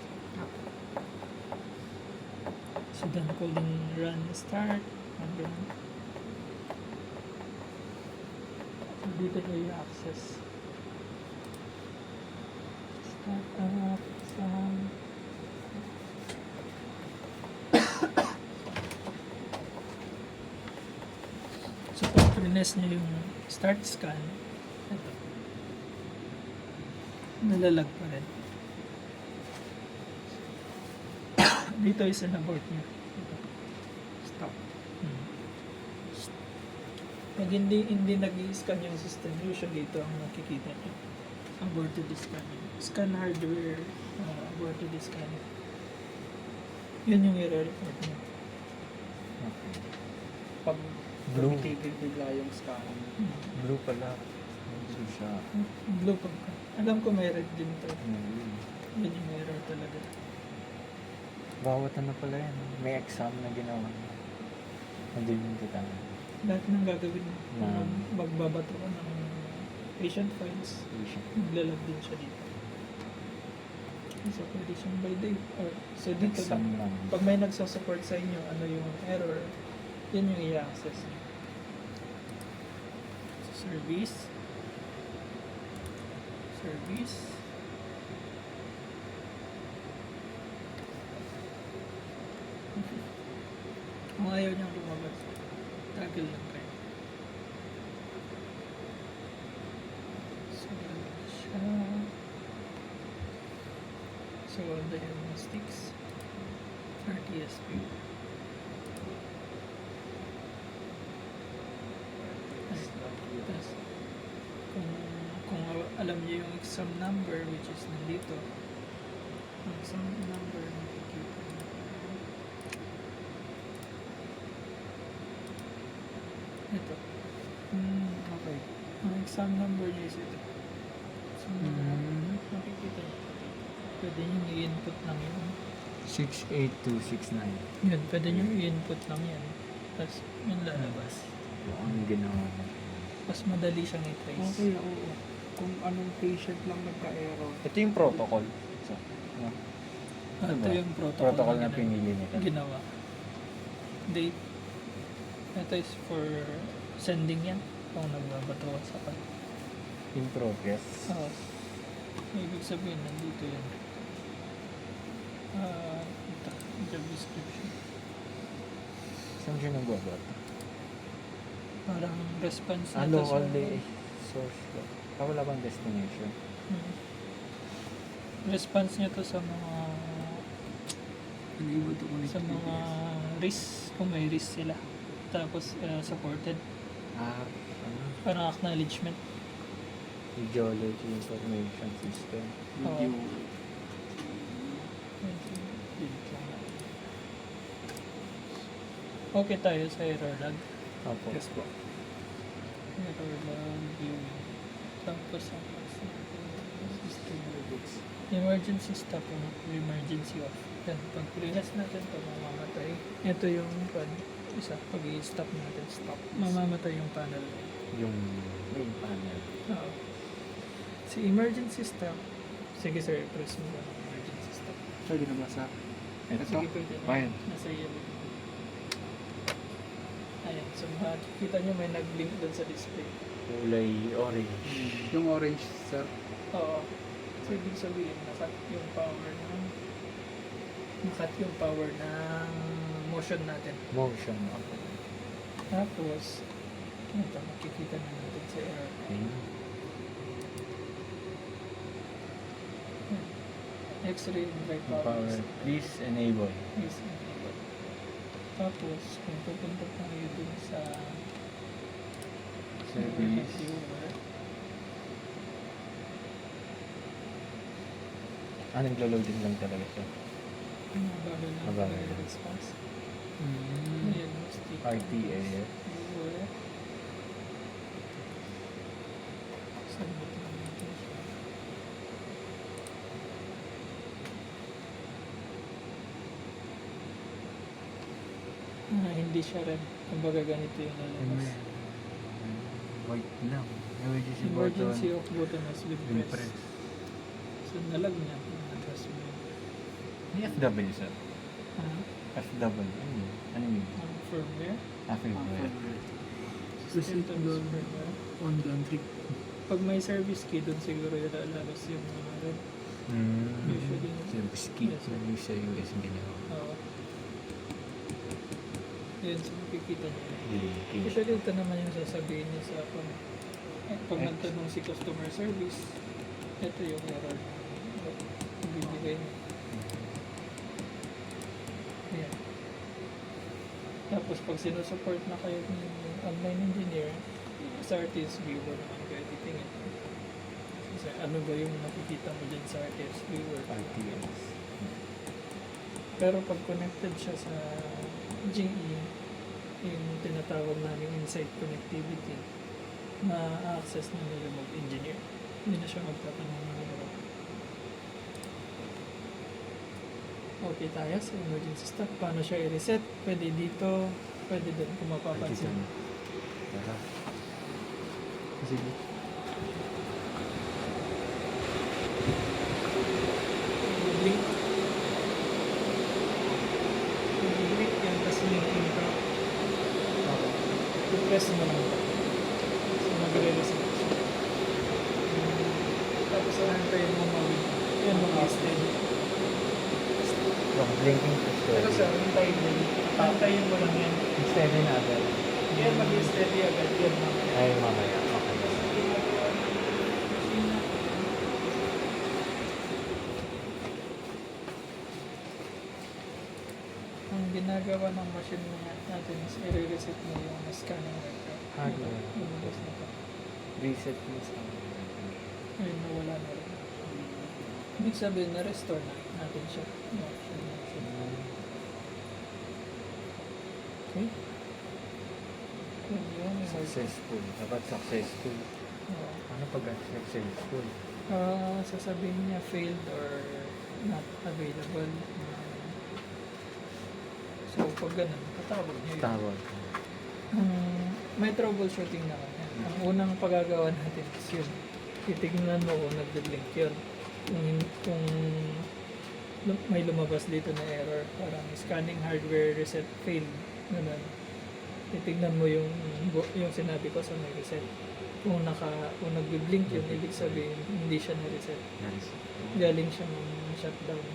So, then calling run start. And then, so, dito kayo access. Start up. So, pag prines niya yung start scan, ito. Nalalag pa rin. Dito is an abort niya. Stop. Pag hindi nag-i-scan yung system, usually ito ang nakikita niyo. Aborted scanning. Scan hardware, aborted scanning. Yun yung i-report niyo. Okay. Pag Blue. tumitigil bigla yung scan. Blue pala. Blue siya. Blue pagka. Alam ko may red din to. Blue. Yun yung error talaga. Bawat ano pala yan. May exam na ginawa. Nandun yung titama. Lahat ng gagawin mo. Na- Magbabato ka ng patient files. Maglalag din siya dito. So, pwede siyang by date. Or, so, dito Exam lang. lang. Pag may nagsusupport sa inyo, ano yung error, yun yung i-access niyo. So, service. Service. Kung ayaw niyang lumabas, toggle lang kayo. So, ganun siya. So, diagnostics. RTSP. Tapos, kung alam niyo yung exam number, which is nandito, ang exam number, makikita niyo. Ito. Okay. Ang exam number niya is ito. So, makikita niyo. Pwede niyo i-input lang yun. 68269. Yun, pwede niyo i-input lang yan. Tapos, yun lalabas. Ang ginawa mo. Mas madali siyang i-trace. Okay, oo. Kung anong patient lang nagka-error. Ito yung protocol. So, no? Ito ba? yung protocol, Na pinili nila. ginawa. Date. Ito is for sending yan. Kung nagbabato ka sa kan. In progress. Oo. Ibig sabihin, nandito yan. Ito, job description. Saan siya nagbabato? Parang response na to Local sa... day source. Wala bang destination? Hmm. Response niya to sa mga sa mga risks, kung may risk sila. Tapos supported. Ano? Parang acknowledgement. Geology Information System. Oo. Okay tayo sa error log. Opo. Yes po. Error log viewing. Tapos ang emergency stop o emergency off. Yan, pag press natin ito, mamamatay. Ito yung isa, pag i-stop natin, stop. Mamamatay yung panel. Yung main panel. Oo. Si emergency stop. Sige sir, press mo lang ang emergency stop. Pwede na ba sa... Ito. Sige, pwede na. Ayan. Nasa yellow. Ayan, so makikita nyo may nag-blink doon sa display. Kulay orange. Yung orange, sir. Oo. So, ibig sabihin, nakat yung power ng motion natin. Motion. Okay. Tapos, ito, makikita na natin sa error. X-ray and by Power. Please enable. is enabled. Tapos, kung pupunta tayo dun sa Service. viewer, Naglo-loading lang talaga siya. mabagal na Mabagal. yung response. Mm. Ayan, stick. RTA. Viewer. Submit lang natin siya. Hindi siya red. Kumbaga ganito yung lalabas. White lang. Emergency Emergency button. off button has been Will pressed. press. So nalag niya. Nag-press mo yun. May FW sir. Ah, FW. Ano yun? Ano yun? ang firmware. Firmware. System to doon. firmware. On country. Pag may service key, doon siguro yung lalabas yung mga red. Usually. Service key. Yes, sir. Yung sa USB niya. Oo. Yun, so makikita niyo. Blinking. Usually ito naman yung sasabihin niya sa pag nagtanong si customer service, ito yung error na bibigay niya. Ayan. Tapos pag sinusupport na kayo ng online engineer, sa RTS viewer naman kayo titingin. Kasi ano ba yung nakikita mo dyan sa RTS viewer? RTS. Pero pag connected siya sa GE, yung tinatawag namin inside connectivity ma-access ng remote engineer. Hindi na siya magtatanong ng hirap. Okay tayo sa emergency stop. Paano siya i-reset? Pwede dito, pwede doon kung mapapansin. Tara. Sige. Blink. Blink yan, tapos linking ka. I-press mo lang. So magre-reset siya. Tapos antayin mo mawin. Yan mag-steady. Yung blinking to Pero steady. sir, antayin din. Antayin mo lang yan. Steady na agad. Yan mag-steady agad. Yan mamaya. Ay, mamaya. Okay. Ang ginagawa ng machine natin is i-reset mo yung scanning record. Hardware. Lumabas na to. Reset mo sa Ayun, nawala na rin. Ibig sabihin, na-restore na natin siya. Yung action natin. Okay? Yun yun. successful. Dapat successful. Oo. Ano pag successful? Sasabihin niya failed or not available. So, pag ganun, patawag niyo yun. Tawag. May troubleshooting naman yan. Ang unang pagagawa natin is yun. Titignan mo kung nagde-blink yun. Kung may lumabas dito na error, parang scanning hardware reset failed. Ganun. Titignan mo yung sinabi ko sa may reset. Kung nagbe-blink yun, ibig sabihin hindi siya na-reset. Nice. Galing siya ng shutdown,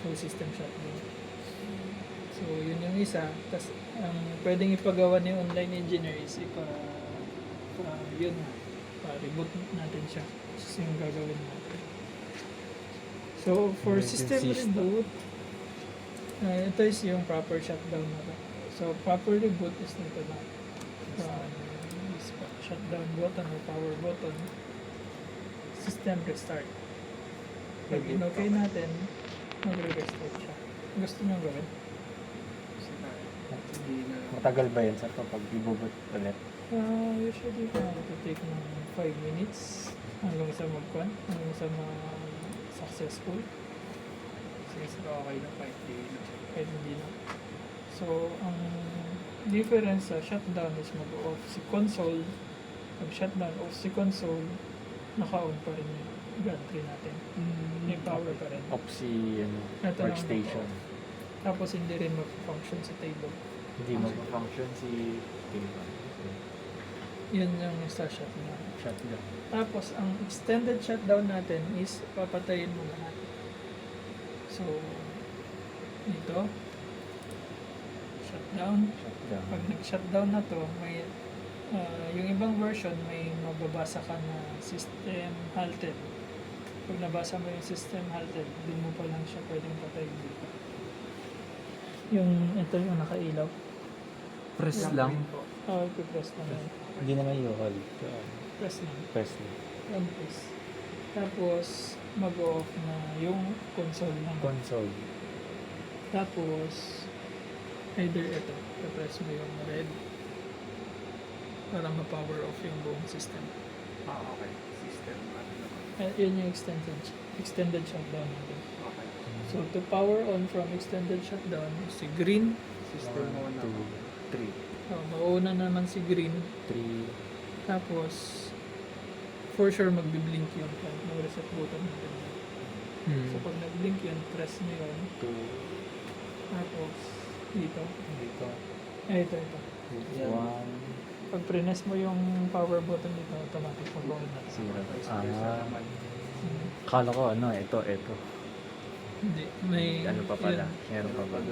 full system shutdown. So, yun yung isa. Tapos, ang pwedeng ipagawa ni online engineer is reboot natin siya. So, yung gagawin natin. So, for system Emergency reboot, ito is yung proper shutdown na to. So, proper reboot is nito na. Is shutdown button or power button. System restart. Pag in-okay natin, magre-restart siya. Gusto nyo gawin? Matagal ba yun sa kapag ibubot ulit? Usually, ito take ng 5 minutes hanggang sa mag-con, hanggang sa successful. Sige, sir, okay na 5 days. Kahit hindi na. So, ang difference sa shutdown is mag-off si console. Pag shutdown, off si console, naka-on pa rin yung gantry natin. May power pa rin. Off si Ito lang workstation. Tapos hindi rin mag-function sa table. Hindi mag-function si Yun yung sa shutdown. shutdown. Tapos, ang extended shutdown natin is papatayin mo lahat. So, dito, shutdown. Shutdown. Pag nag-shutdown na to, may, yung ibang version, may mababasa ka na system halted. Pag nabasa mo yung system halted, dun mo pa lang siya pwedeng patayin dito. Ito yung nakailaw. Press lang. Press lang yan. Hindi naman yung hold. Press lang. Press lang. One press. Tapos, mag-off na yung console lang. Console. Tapos, either ito, press mo yung red para ma-power off yung buong system. Okay. System. Yun yung extended shutdown natin. Okay. So, to power on from extended shutdown, si green, System 1, 1, 2, 3. mauna naman si green. 3. Tapos, for sure magbi-blink yun kahit mag-reset button natin. So, pag nag-blink yun, press nyo yun. 2. Tapos, dito. Dito. Ito. 1. Pag press mo yung power button dito, automatic mag-on na. 0. Kala ko ito. Hindi. May, Ano pa pala? yun. Meron pa pala.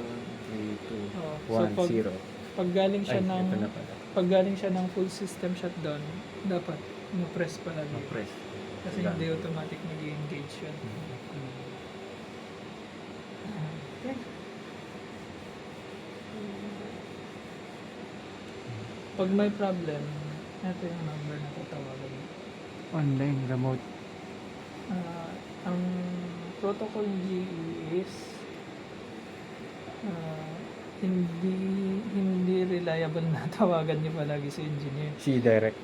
3, 2, Oo. 1, So, 0. pag galing siya Ay, ng ito na pala. pag galing siya ng full system shutdown, dapat mo-press palagi. Ma-press. Kasi hindi automatic mag-engage yun. Okay. Pag may problem, ito yung number na tatawagan. Online, remote. Ang protocol GE is hindi reliable na tawagan niyo palagi si engineer. Si direct.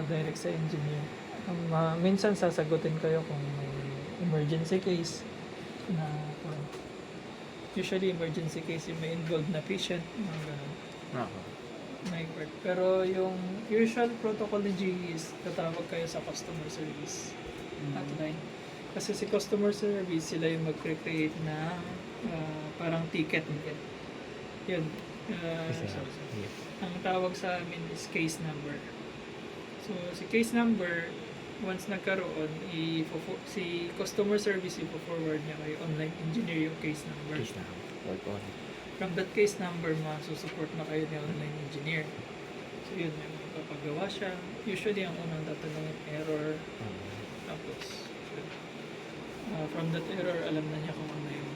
Direct sa engineer. Minsan sasagutin kayo kung may emergency case na usually emergency case yung may involved na patient, mga ganun. May part. Pero yung usual protocol ni GE is tatawag kayo sa customer service hotline. Kasi si customer service, sila yung mag-create na parang ticket. Yun. Ang tawag sa amin is case number. So, si case number, once nagkaroon, si customer service ipo-forward niya kay online engineer yung case number. Case na. Work on. From that case number, masusupport na kayo ni online engineer. So, yun, may magpapagawa siya. Usually, ang unang tatanungin error. Tapos, from that error, alam na niya kung ano yung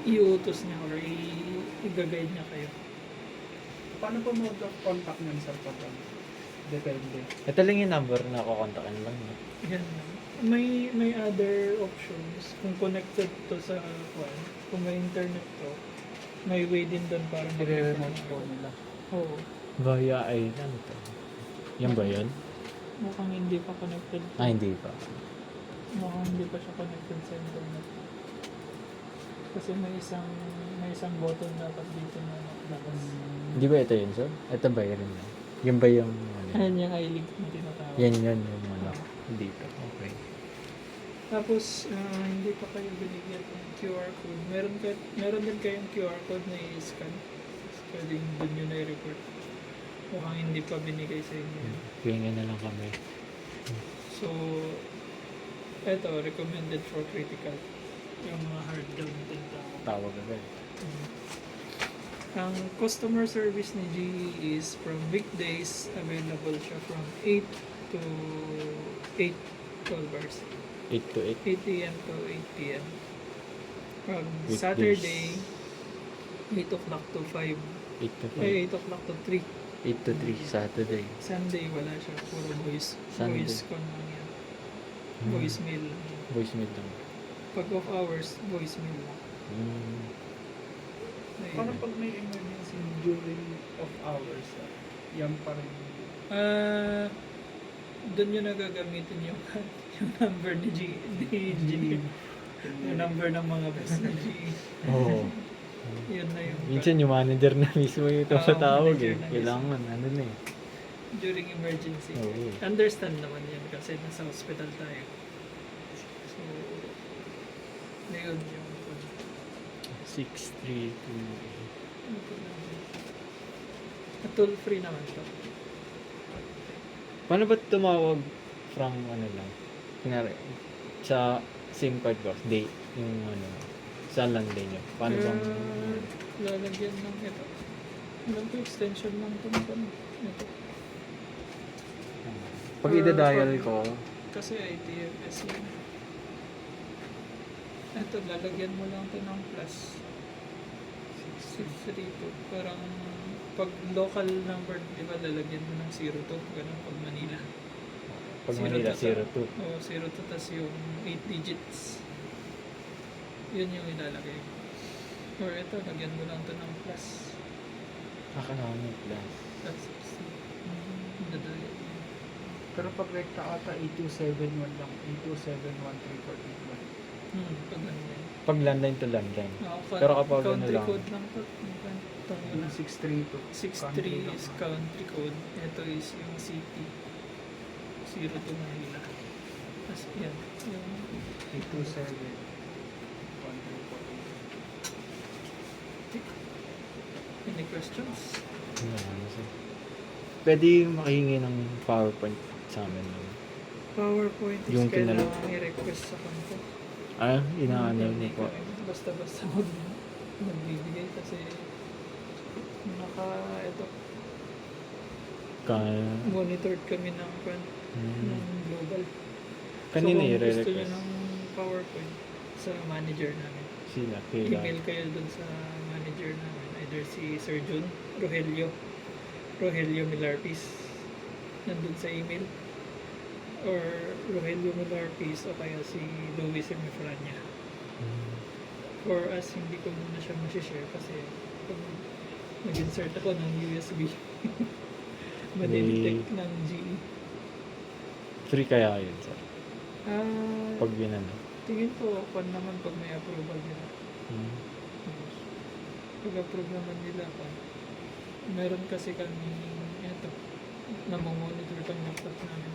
iutos niya or i-guide niya kayo. Paano po mode of contact niyan, sir? Pag depende. Ito lang yung number na kukontakin lang. No? Yan lang. May other options. Kung connected to sa kung may internet to, may way din doon para I-remote po nila. Oo. Via ay ano to? Yan ba yun? Mukhang hindi pa connected. Hindi pa. Mukhang hindi pa siya connected sa internet. Kasi may isang button dapat dito na nakalabas. Hindi ba ito yun, sir? Ito ba yun? Yan ba yung ano? Ayan yung i-link na tinatawag. Yan yung ano. Dito. Okay. Tapos, hindi pa kayo binigyan ng QR code. Meron din kayong QR code na i-scan. Pwedeng dun yun na i-report. Mukhang hindi pa binigay sa inyo. Pinga na lang kami. So, eto, recommended for critical. Yung mga hard down din tawag. Tawag agad. Ang customer service ni GE is from weekdays, available siya from 8 to 8, 12 hours. 8 to 8. 8 a.m. to 8 p.m. From Weekdays. Saturday, 8 o'clock to 5. 8 to 5. 8 o'clock to 3. 8 to 3 Saturday. Sunday, wala siya. Puro voice. Sunday. Voice con lang yan. Voicemail lang yan. Voicemail lang. Pag off hours, voicemail lang. Ayun. Paano pag may emergency during off hours, sir? Yan pa rin. Doon yun nagagamitin yung number ni GE. Yung number ng mga best ni GE. Oo. Yun na yung Minsan yung manager na mismo yung tumatawag manager eh. na Kailangan, ano na eh. during emergency. Oo. Understand naman yan kasi nasa hospital tayo. So, yun yung 632. toll free naman to. Paano ba tumawag from ano lang? Kunwari, sa SIM card ko, date, yung ano, sa landline nyo. Paano bang... Lalagyan ng ito. Alam ko extension lang ito. Ito. Pag ida-dial ko, Kasi ITFS yun. Ito, lalagyan mo lang ito ng plus 632. Parang pag local number, di ba, lalagyan mo ng 02. Ganun pag Manila. pag Manila, 02. Oo, 02 tas yung 8 digits. Yun yung ilalagay. Or ito, lagyan mo lang ito ng plus. Nakakanamin plus. Plus 6. Dadaya. Pero pag rekta ata, 8271 lang. 82713481. Pag ano yan. Pag landline to landline. Oo, Pero kapag ano country lang, code lang to. Yung 632. 63 is country code. Ito is yung city. 02 Manila. Tapos yan. Yung 82713481. any questions? pwede makihingi ng PowerPoint sa amin. PowerPoint is Yung kailangan kinalog. i-request sa kanto. Inaano Hindi po. kami basta-basta magbibigay kasi ito, monitored kami ng global. Kanina so, kung gusto nyo i-request. ng PowerPoint sa manager namin, Sila, email kailangan. kayo dun sa manager namin, either si Sir Jun Rogelio Milarpis, nandun sa email, or Rogelio Milarpis, o kaya si Luis Mefrania. For us, hindi ko muna siya masishare kasi pag nag-insert ako ng USB. Madidetect ng GE. Free kaya yun, sir? Ah, Pag ginano. tingin ko, pan naman pag may approval nila. Hmm. Pag-approve naman nila pa. Meron kasi kami, eto, namomonitor kang laptop namin.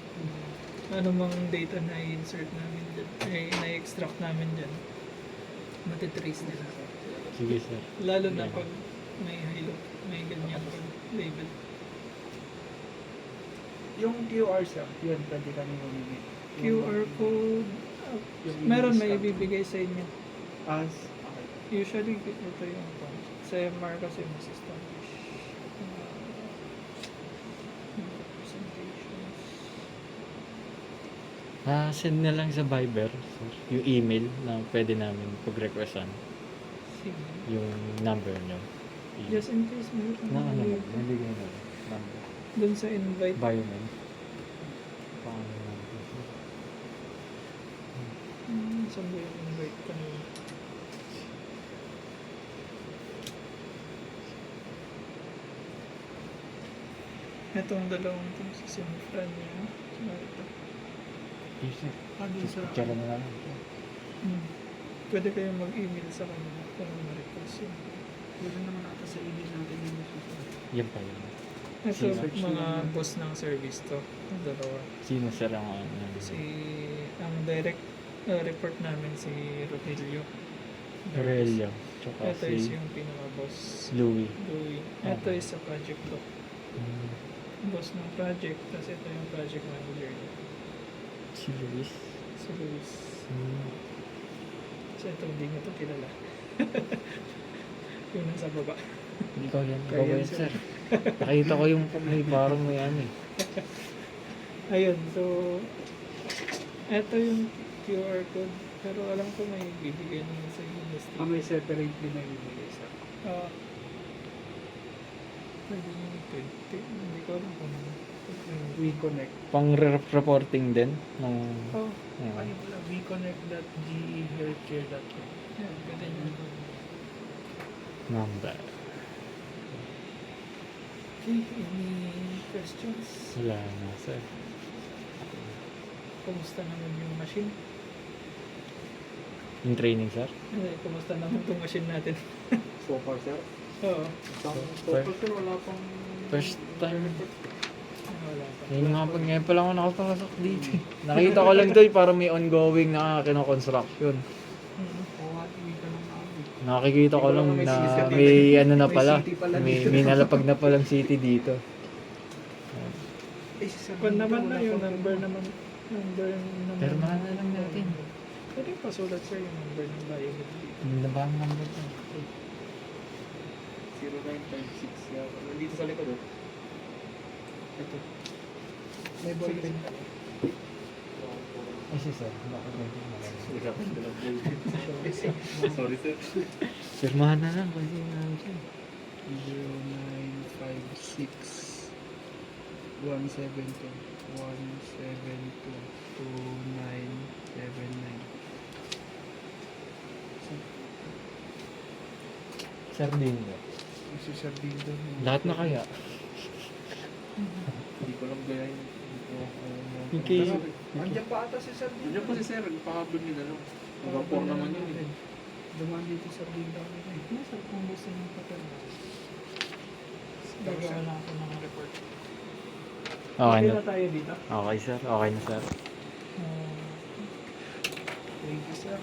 Ano mang data na i-insert namin dyan, na-extract namin dyan, matitrace nila. Sige, sir. Lalo na pag may hilo, may ganyan pag label. Yung QR sir, yun pwede kami humingi. QR code, meron may ibibigay sa inyo. As, okay. Usually, ito yung sa MR kasi mas establish. Presentations. Send na lang sa Viber, sir, yung email na pwede namin pag-requestan. Sige. Yung number nyo. Just in case meron Na ano, yung nabigay na lang. Number. dun sa invite. Biomed. Paano number, sir? Saan ba yung invite kanina? Itong dalawang to, si Sinfran niya. Ito. Yes, sir. Ano sa, Picture na lang. Pwede kayong mag-email sa kanila kung ma-request yun. pwede naman ata sa email natin yung susunod. Yan pa yun. Ito, Search mga lang. boss ng service to. Ang dalawa. Sino, sir, ang ano? Ang direct report namin si Rogelio. Aurelio. Tsaka Ito is si yung pinaka-boss. Louie. Louie. Ito is sa project to. Hmm. Boss ng project. Tapos ito yung project manager niya. Si Luis. Si Luis. Hmm. So ito, hindi niya ito kilala. Yung nasa baba. Ikaw yan. Ikaw Kaya ba yan, yan, sir. sir? Nakita ko yung may parang may ano eh. Ayun, so ito yung QR code. Pero alam ko may bibigay naman sa industry. May separately na ibigay sir. Pwede nyo pwede. Hindi ko alam kung We connect. Pang reporting din ng Oh, Ano pala? WeConnect.gehealthcare.com. yeah, pwede nyo. number. Okay, any questions? Wala na, sir. Kumusta naman yung machine? Yung training, sir? Kumusta naman itong machine natin? So far sir? Oo. So far sir, wala pang... First time. Wala pa. Ngayon pa lang ako nakapasok dito. Nakita ko lang doon para may ongoing na kino-construction. Uwi ka lang namin. Nakikita ko lang May na city. may ano na May pala. city pala May, dito. may nalapag na palang city dito. Kung naman na yung number naman. Permahan na lang natin. Pwede pasulat sir yung number ng biomed dito. Ano ba ang number ko? 0956 yan. Nandito sa likod oh. Ito. May ballpen. Ay, si sir. Bakit Sorry sir. Permahan na lang kasi ano siya. 0956 172 2979. Sardinio. Si Sir Dindo. Lahat na kaya? Hindi ko lang gaya yun. Yung kay- Andiyan pa ata si Sir Dindo. Andiyan po si Sir, nagpakabog nila no. Nagpapor naman yun eh. Dumaan dito Sir Dindo. Nasa kung gusto ng papel. Gagawa na ako ng report. Okay na. na tayo dito. Okay, sir. Okay na, sir. Uh, Thank you sir.